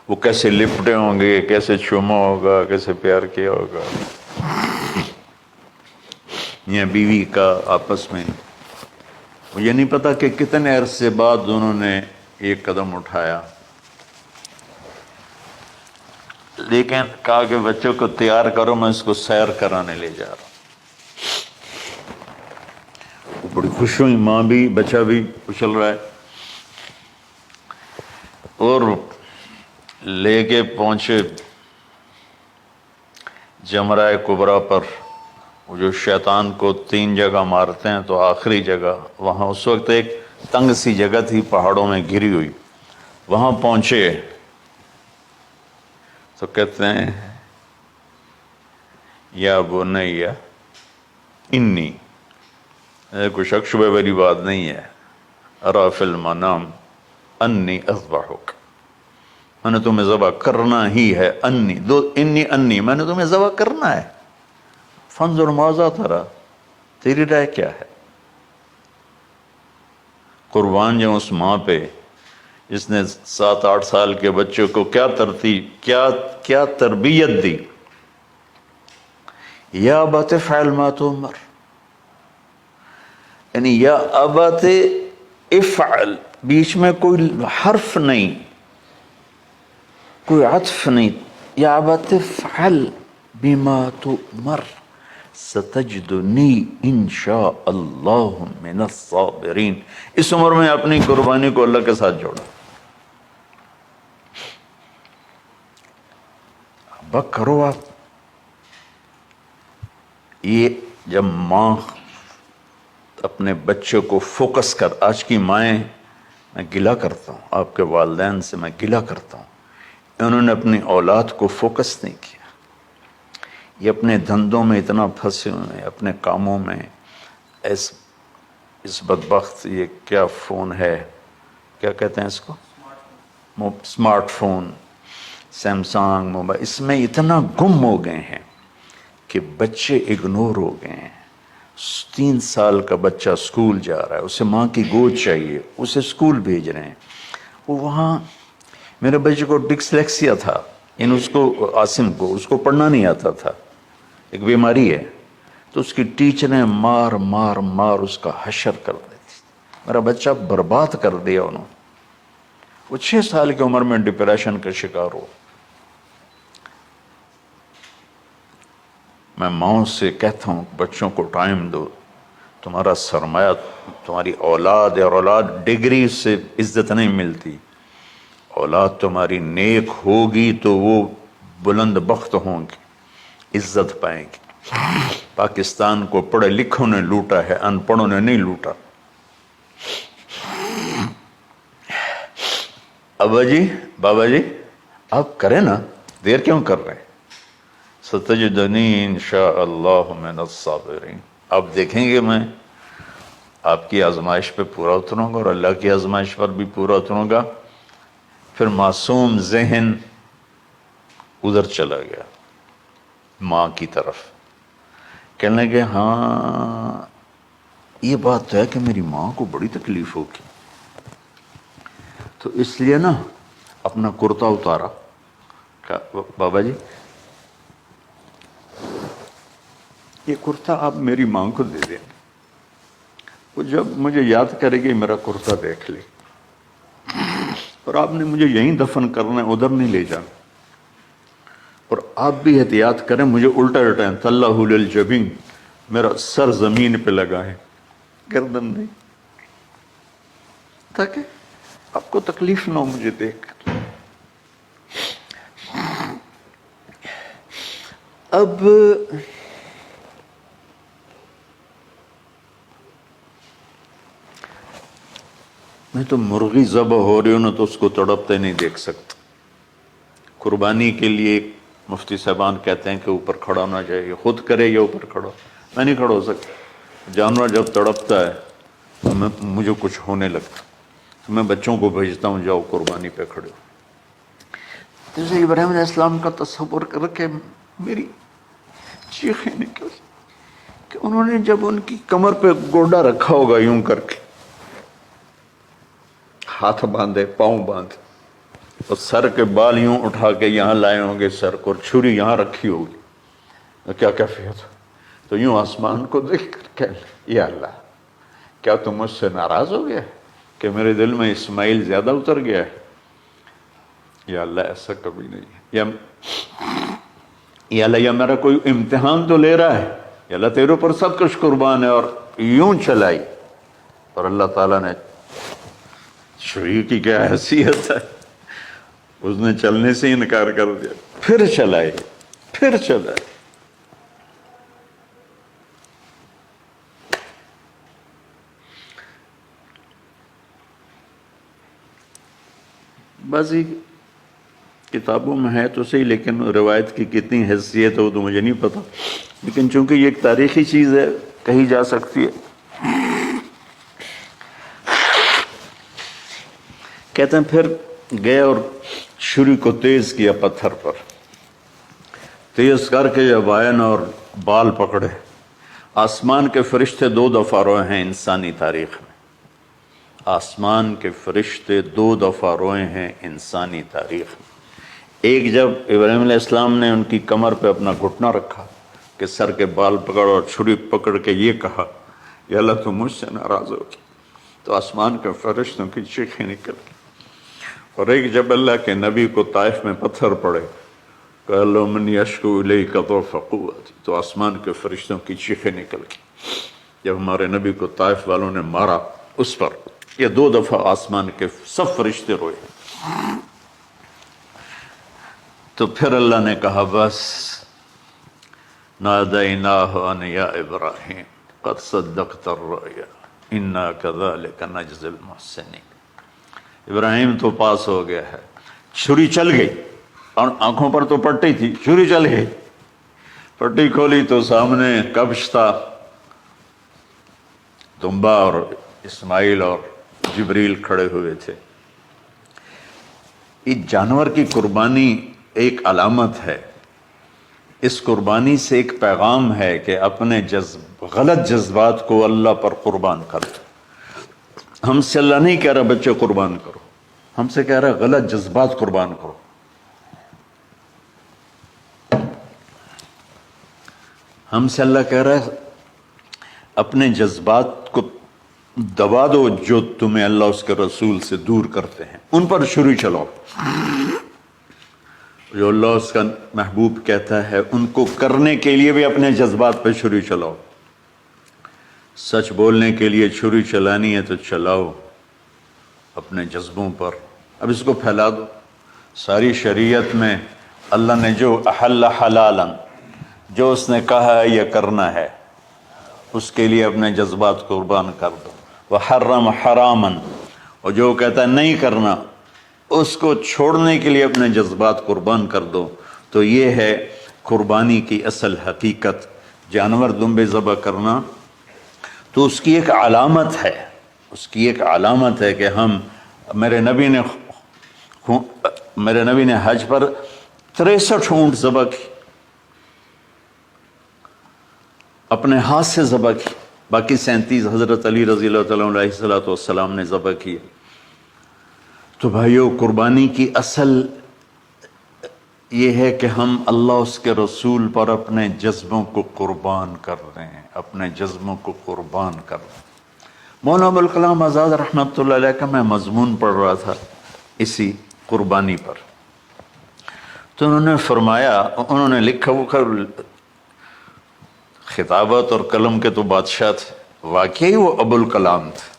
Speaker 1: وہ کیسے لپٹے ہوں گے، کیسے چوما ہوگا، کیسے پیار کیا ہوگا، یہ بیوی کا آپس میں۔ مجھے نہیں پتا کہ کتنے عرصے بعد انہوں نے ایک قدم اٹھایا، لیکن کہا کہ بچوں کو تیار کرو، میں اس کو سیر کرانے لے جا رہا ہوں۔ بڑی خوش ہوئی، ماں بھی بچہ بھی اچھل رہا ہے، اور لے کے پہنچے جمرہ کبریٰ پر، وہ جو شیطان کو 3 جگہ مارتے ہیں، تو آخری جگہ وہاں اس وقت ایک تنگ سی جگہ تھی پہاڑوں میں گھری ہوئی، وہاں پہنچے تو کہتے ہیں یا بنی انی، کوئی شک شبہ والی بات نہیں ہے، ارا فی المنام انی اذبحک، میں نے تمہیں ذبح کرنا ہی ہے، انی میں نے تمہیں ذبح کرنا ہے، فانظر ماذا تری، تیری رائے کیا ہے؟ قربان جاؤں اس ماں پہ جس نے 7-8 سال کے بچے کو کیا تربیت دی، یا ابت افعل ما تؤمر، یعنی یا ابت افعل، بیچ میں کوئی حرف نہیں، کوئی عطف نہیں، یا ابت افعل بما تؤمر ستجدنی انشاء اللہ من الصابرین۔ اس عمر میں اپنی قربانی کو اللہ کے ساتھ جوڑا۔ ابا کرو آپ. یہ جب ماں اپنے بچے کو فوکس کر، آج کی مائیں، میں گلہ کرتا ہوں آپ کے والدین سے، میں گلہ کرتا ہوں، انہوں نے اپنی اولاد کو فوکس نہیں کیا. یہ اپنے دھندوں میں اتنا پھنسے ہوئے ہیں، اپنے کاموں میں. اس بدبخت یہ کیا فون ہے، کیا کہتے ہیں اس کو، اسمارٹ فون، سیمسنگ موبائل، اس میں اتنا گم ہو گئے ہیں کہ بچے اگنور ہو گئے ہیں. 3 سال کا بچہ اسکول جا رہا ہے، اسے ماں کی گود چاہیے، اسے اسکول بھیج رہے ہیں. وہ وہاں میرے بچے کو ڈسلیکسیا تھا، اس کو عاصم کو، اس کو پڑھنا نہیں آتا تھا، ایک بیماری ہے. تو اس کی ٹیچریں مار مار مار اس کا حشر کر دیتی. میرا بچہ برباد کر دیا انہوں. وہ 6 سال کی عمر میں ڈپریشن کا شکار ہو. میں ماؤں سے کہتا ہوں بچوں کو ٹائم دو، تمہارا سرمایہ تمہاری اولاد ہے، اور اولاد ڈگری سے عزت نہیں ملتی. اولاد تمہاری نیک ہوگی تو وہ بلند بخت ہوں گی، عزت پائیں گی. پاکستان کو پڑھے لکھوں نے لوٹا ہے، ان پڑھوں نے نہیں لوٹا. ابا جی، بابا جی، آپ کریں نا، دیر کیوں کر رہے ہیں؟ ستجدنی انشاءاللہ من الصابرین. آپ دیکھیں گے میں آپ کی آزمائش پہ پورا اتروں گا، اور اللہ کی آزمائش پر بھی پورا اتروں گا. پھر معصوم ذہن ادھر چلا گیا ماں کی طرف، کہنے لگے ہاں یہ بات تو ہے کہ میری ماں کو بڑی تکلیف ہوگی. تو اس لیے نا اپنا کرتا اتارا، کہا بابا جی یہ کرتا آپ میری ماں کو دے دیں، وہ جب مجھے یاد کرے گی میرا کرتا دیکھ لے. اور آپ نے مجھے یہیں دفن کرنا ہے، ادھر نہیں لے جانا. اور آپ بھی احتیاط کریں، مجھے الٹا الٹائیں، طلّہ للجبین، میرا سر زمین پہ لگا ہے، گردن نہیں، تاکہ آپ کو تکلیف نہ ہو مجھے دیکھ. اب میں تو مرغی ذبح ہو رہی ہوں نا تو اس کو تڑپتے نہیں دیکھ سکتا. قربانی کے لیے مفتی صاحبان کہتے ہیں کہ اوپر کھڑا ہونا چاہیے، خود کرے یا اوپر کھڑا. میں نہیں کھڑا ہو سکتا. جانور جب تڑپتا ہے تو مجھے کچھ ہونے لگتا، تو میں بچوں کو بھیجتا ہوں جاؤ قربانی پہ کھڑے ہو. جیسے ابراہیم علیہ السلام کا تصور کر کے میری چیخیں نکل کہ انہوں نے جب ان کی کمر پہ گوڈا رکھا ہوگا یوں کر کے، ہاتھ باندھے، پاؤں باندھے، اور سر کے بال یوں اٹھا کے یہاں لائے ہوں گے سر کو، اور چھری یہاں رکھی ہوگی، تو کیا کیفیت ہو. تو یوں آسمان کو دیکھ کر کہ یا اللہ کیا تم مجھ سے ناراض ہو گیا کہ میرے دل میں اسماعیل زیادہ اتر گیا ہے؟ یا اللہ ایسا کبھی نہیں ہے. یا اللہ، یا میرا کوئی امتحان تو لے رہا ہے، یا اللہ تیرے پر سب کچھ قربان ہے. اور یوں چلائی، اور اللہ تعالیٰ نے، چھری کی کیا حیثیت ہے، اس نے چلنے سے انکار کر دیا، پھر چلائے، پھر چلائے. بعضی کتابوں میں ہے تو صحیح، لیکن روایت کی کتنی حیثیت ہو تو مجھے نہیں پتا. لیکن چونکہ یہ ایک تاریخی چیز ہے، کہی جا سکتی ہے. کہتے ہیں پھر گئے اور چھری کو تیز کیا پتھر پر، تیز کر کے جب آئے نا اور بال پکڑے. آسمان کے فرشتے 2 دفعہ روئے ہیں انسانی تاریخ میں. آسمان کے فرشتے 2 دفعہ روئے ہیں انسانی تاریخ میں. ایک جب ابراہیم علیہ السلام نے ان کی کمر پہ اپنا گھٹنا رکھا کہ سر کے بال پکڑ، اور چھری پکڑ کے یہ کہا یا اللہ تم مجھ سے ناراض ہو گئی، تو آسمان کے فرشتوں کی چیخیں نکل گئی. اور ایک جب اللہ کے نبی کو طائف میں پتھر پڑے کہ اللہ من یشکو الیک ضعف قوتی، تو آسمان کے فرشتوں کی چیخیں نکل گئی. جب ہمارے نبی کو طائف والوں نے مارا اس پر، یہ 2 دفعہ آسمان کے سب فرشتے روئے. تو پھر اللہ نے کہا بس نادیناہ ان یا ابراہیم قد صدقت الرؤیا انا کذالک نجزی المحسنین، ابراہیم تو پاس ہو گیا ہے۔ چھری چل گئی، اور آنکھوں پر تو پٹی تھی، چھری چل گئی، پٹی کھولی تو سامنے کبش تھا، دمبا اور اسماعیل اور جبریل کھڑے ہوئے تھے۔ اس جانور کی قربانی ایک علامت ہے، اس قربانی سے ایک پیغام ہے کہ اپنے غلط جذبات کو اللہ پر قربان کر دو۔ ہم سے اللہ نہیں کہہ رہا بچے قربان کرو، ہم سے کہہ رہا غلط جذبات قربان کرو۔ ہم سے اللہ کہہ رہا ہے اپنے جذبات کو دبا دو جو تمہیں اللہ اس کے رسول سے دور کرتے ہیں، ان پر چھری چلاؤ۔ جو اللہ اس کا محبوب کہتا ہے ان کو کرنے کے لیے بھی اپنے جذبات پہ چھری چلاؤ۔ سچ بولنے کے لیے چھری چلانی ہے تو چلاؤ اپنے جذبوں پر، اب اس کو پھیلا دو۔ ساری شریعت میں اللہ نے جو احل حلالا، جو اس نے کہا ہے یہ کرنا ہے، اس کے لیے اپنے جذبات قربان کر دو۔ وحرم حراما، اور جو کہتا ہے نہیں کرنا اس کو چھوڑنے کے لیے اپنے جذبات قربان کر دو۔ تو یہ ہے قربانی کی اصل حقیقت۔ جانور دمبے ذبح کرنا تو اس کی ایک علامت ہے، اس کی ایک علامت ہے کہ ہم میرے نبی نے حج پر 63 اونٹ ذبح کی، اپنے ہاتھ سے ذبح کی، باقی 37 حضرت علی رضی اللہ تعالیٰ علیہ السلام نے ذبح کیے۔ تو بھائیو، قربانی کی اصل یہ ہے کہ ہم اللہ اس کے رسول پر اپنے جذبوں کو قربان کر رہے ہیں، اپنے جذبوں کو قربان کر رہے ہیں۔ مولانا ابوالکلام آزاد رحمۃ اللہ علیہ کا میں مضمون پڑھ رہا تھا اسی قربانی پر، تو انہوں نے فرمایا، انہوں نے لکھا، وہ خطابت اور قلم کے تو بادشاہ تھے، واقعی وہ ابوالکلام تھے۔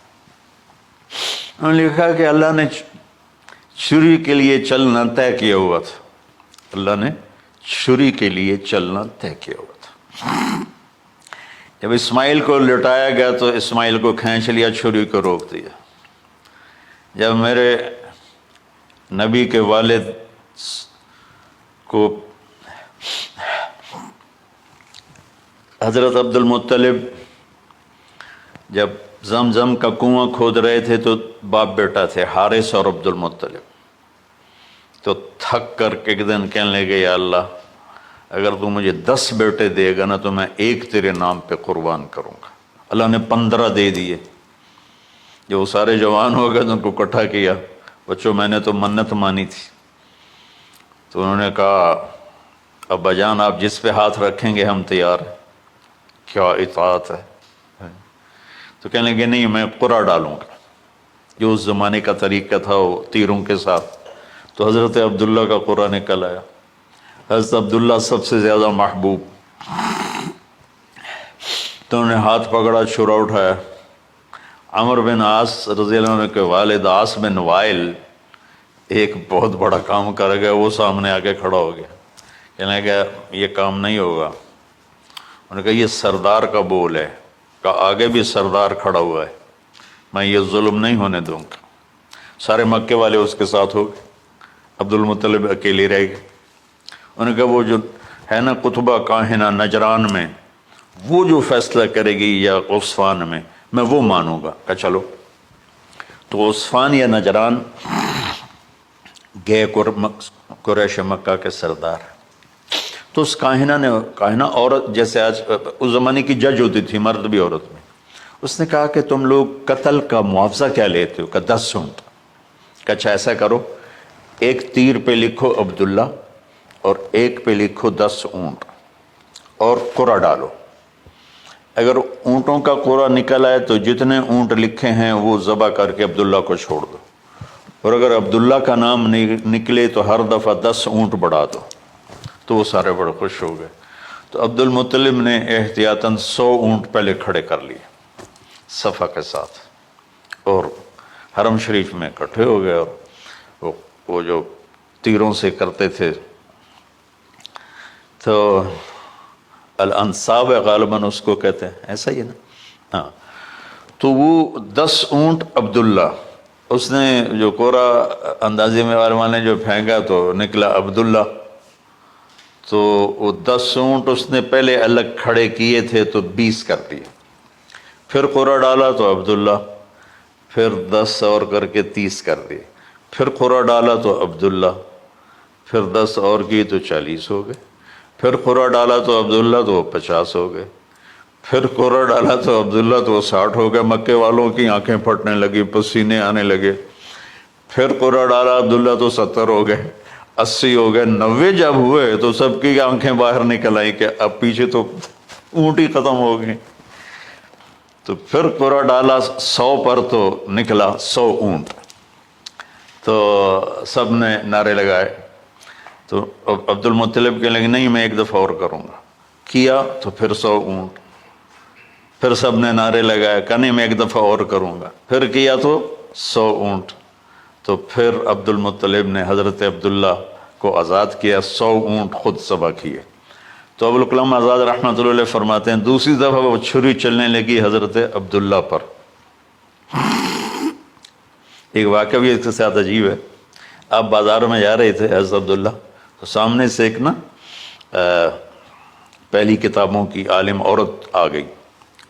Speaker 1: انہوں نے لکھا کہ اللہ نے چھری کے لیے چلنا طے کیا ہوا تھا، اللہ نے چھری کے لیے چلنا طے کیا ہوا تھا۔ جب اسماعیل کو لٹایا گیا تو اسماعیل کو کھینچ لیا، چھری کو روک دیا۔ جب میرے نبی کے والد کو حضرت عبد المطلب جب زمزم کا کنواں کھود رہے تھے تو باپ بیٹا تھے، حارث اور عبد المطلب، تو تھک کر کے ایک دن کہنے لگے یا اللہ اگر تو مجھے 10 بیٹے دے گا نا تو میں ایک تیرے نام پہ قربان کروں گا۔ اللہ نے 15 دے دیے۔ جب وہ سارے جوان ہو گئے تو ان کو اکٹھا کیا، بچوں میں نے تو منت مانی تھی۔ تو انہوں نے کہا ابا جان آپ جس پہ ہاتھ رکھیں گے ہم تیار ہیں، کیا اطاعت ہے۔ تو کہنے لگے نہیں میں قرعہ ڈالوں گا، جو اس زمانے کا طریقہ تھا وہ تیروں کے ساتھ۔ تو حضرت عبداللہ کا قرعہ نکل آیا، حضرت عبداللہ سب سے زیادہ محبوب، تو انہوں نے ہاتھ پکڑا، چھرا اٹھایا۔ عمر بن عاص رضی اللہ عنہ کے والد عاص بن وائل ایک بہت بڑا کام کر گئے، وہ سامنے آگے کھڑا ہو گیا، کہنے لگا یہ کام نہیں ہوگا۔ انہوں نے کہا یہ سردار کا بول ہے، کہا آگے بھی سردار کھڑا ہوا ہے، میں یہ ظلم نہیں ہونے دوں گا۔ سارے مکے والے اس کے ساتھ ہو گئے، عبد المطلب اکیلے رہ گئے۔ انہوں نے کہا وہ جو ہے نا قطبہ کاہنہ نجران میں، وہ جو فیصلہ کرے گی یا عصفان میں وہ مانوں گا۔ کہا چلو۔ تو عصفان یا نجران گئے قریش مکہ کے سردار۔ تو اس کاہنہ عورت، جیسے آج اس زمانے کی جج ہوتی تھی، مرد بھی عورت میں، اس نے کہا کہ تم لوگ قتل کا معاوضہ کیا لیتے ہو؟ کہ 10 اونٹ۔ کہ اچھا ایسا کرو، ایک تیر پہ لکھو عبداللہ اور ایک پہ لکھو 10 اونٹ اور قرعہ ڈالو۔ اگر اونٹوں کا قرعہ نکل آئے تو جتنے اونٹ لکھے ہیں وہ ذبح کر کے عبداللہ کو چھوڑ دو، اور اگر عبداللہ کا نام نکلے تو ہر دفعہ 10 اونٹ بڑھا دو۔ تو وہ سارے بڑے خوش ہو گئے۔ تو عبد المطلب نے احتیاطاً 100 اونٹ پہلے کھڑے کر لیے صفا کے ساتھ، اور حرم شریف میں اکٹھے ہو گئے، اور وہ جو تیروں سے کرتے تھے تو الانصاب غالباً اس کو کہتے ہیں، ایسا ہی ہے نا؟ ہاں، تو وہ 10 اونٹ عبداللہ، اس نے جو کوڑا اندازے میں والے جو پھینکا تو نکلا عبداللہ، تو وہ 10 اونٹ اس نے پہلے الگ کھڑے کیے تھے تو 20 کر دیے، پھر قرعہ ڈالا تو عبداللہ، پھر 10 اور کر کے 30 کر دیے، پھر قرعہ ڈالا تو عبداللہ، پھر 10 اور کی تو 40 ہو گئے، پھر قرعہ ڈالا تو عبداللہ تو 50 ہو گئے، پھر قرعہ ڈالا تو عبداللہ تو 60 ہو گئے، مکے والوں کی آنکھیں پھٹنے لگی، پسینے آنے لگے، پھر قرعہ ڈالا عبداللہ تو 70 ہو گئے، 80 ہو گئے، 90 جب ہوئے تو سب کی آنکھیں باہر نکل آئیں کہ اب پیچھے تو اونٹ ہی ختم ہو گئے، تو پھر قرعہ ڈالا 100 پر تو نکلا 100 اونٹ، تو سب نے نعرے لگائے، تو عبد المطلب کہنے لگے نہیں میں ایک دفعہ اور کروں گا، کیا تو پھر 100 اونٹ، پھر سب نے نعرے لگائے، کہ نہیں میں ایک دفعہ اور کروں گا، پھر کیا تو 100 اونٹ، تو پھر عبد المطلب نے حضرت عبداللہ کو آزاد کیا، 100 اونٹ خود ذبح کیے۔ تو ابوالکلام آزاد رحمۃ اللہ علیہ فرماتے ہیں دوسری دفعہ وہ چھری چلنے لگی حضرت عبداللہ پر۔ ایک واقعہ بھی اس کے ساتھ عجیب ہے، آپ بازار میں جا رہے تھے حضرت عبداللہ، تو سامنے سے ایک نا پہلی کتابوں کی عالم عورت آ گئی،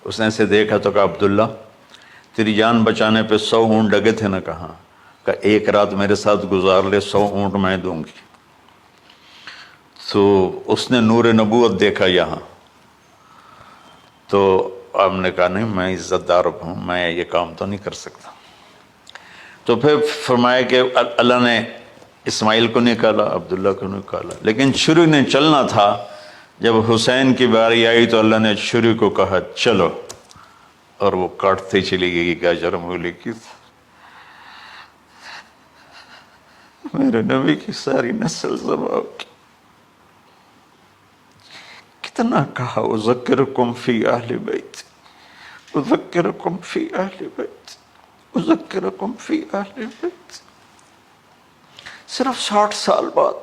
Speaker 1: اس نے اسے دیکھا تو کہا عبداللہ تیری جان بچانے پہ 100 اونٹ ڈگے تھے نا، کہاں؟ کہ ایک رات میرے ساتھ گزار لے 100 اونٹ میں دوں گی۔ تو اس نے نور نبوت دیکھا یہاں، تو آپ نے کہا نہیں میں عزت دار ہوں، میں یہ کام تو نہیں کر سکتا۔ تو پھر فرمایا کہ اللہ نے اسماعیل کو نکالا، عبداللہ کو نکالا، لیکن چھری نے چلنا تھا، جب حسین کی باری آئی تو اللہ نے چھری کو کہا چلو، اور وہ کاٹتے چلی گئی، کیا جرم ہو لکی، میرے نبی کی ساری نسل ذبح کی۔ کتنا کہا اذکرکم فی اہل بیت، اذکرکم فی اہل بیت، اذکرکم فی اہل بیت۔ صرف 60 سال بعد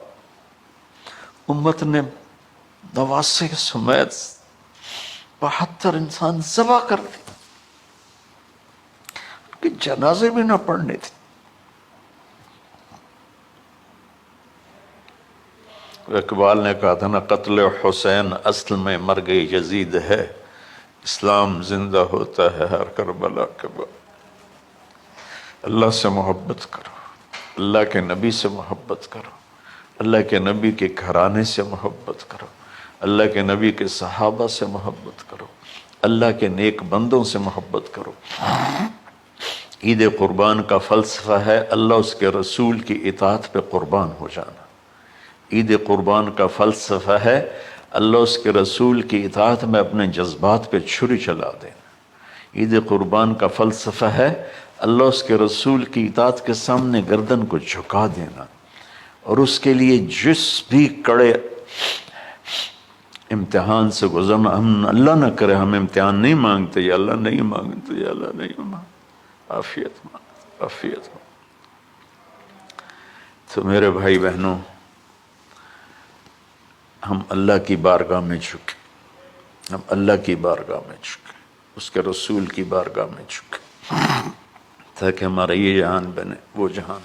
Speaker 1: امت نے 89 سمیت 72 انسان ذبح کر دی، کہ جنازے بھی نہ پڑھنے تھے۔ اقبال نے کہا تھا نا قتل حسین اصل میں مرگ یزید ہے، اسلام زندہ ہوتا ہے ہر کربلا کے بعد۔ اللہ سے محبت کرو، اللہ کے نبی سے محبت کرو، اللہ کے نبی کے گھرانے سے محبت کرو، اللہ کے نبی کے صحابہ سے محبت کرو، اللہ کے نیک بندوں سے محبت کرو۔ عید قربان کا فلسفہ ہے اللہ اس کے رسول کی اطاعت پہ قربان ہو جانا۔ عید قربان کا فلسفہ ہے اللہ اس کے رسول کی اطاعت میں اپنے جذبات پہ چھری چلا دینا۔ عید قربان کا فلسفہ ہے اللہ اس کے رسول کی اطاعت کے سامنے گردن کو جھکا دینا، اور اس کے لیے جس بھی کڑے امتحان سے گزرنا۔ ہم اللہ نہ کرے ہم امتحان نہیں مانگتے، یا اللہ نہیں مانگتے، یا اللہ نہیں مانگتے، عافیت مانگتے، عافیت مانگتے۔ تو میرے بھائی بہنوں، ہم اللہ کی بارگاہ میں جھکے، ہم اللہ کی بارگاہ میں جھکے، اس کے رسول کی بارگاہ میں جھکے، تاکہ ہمارا یہ جہان بنے وہ جہان۔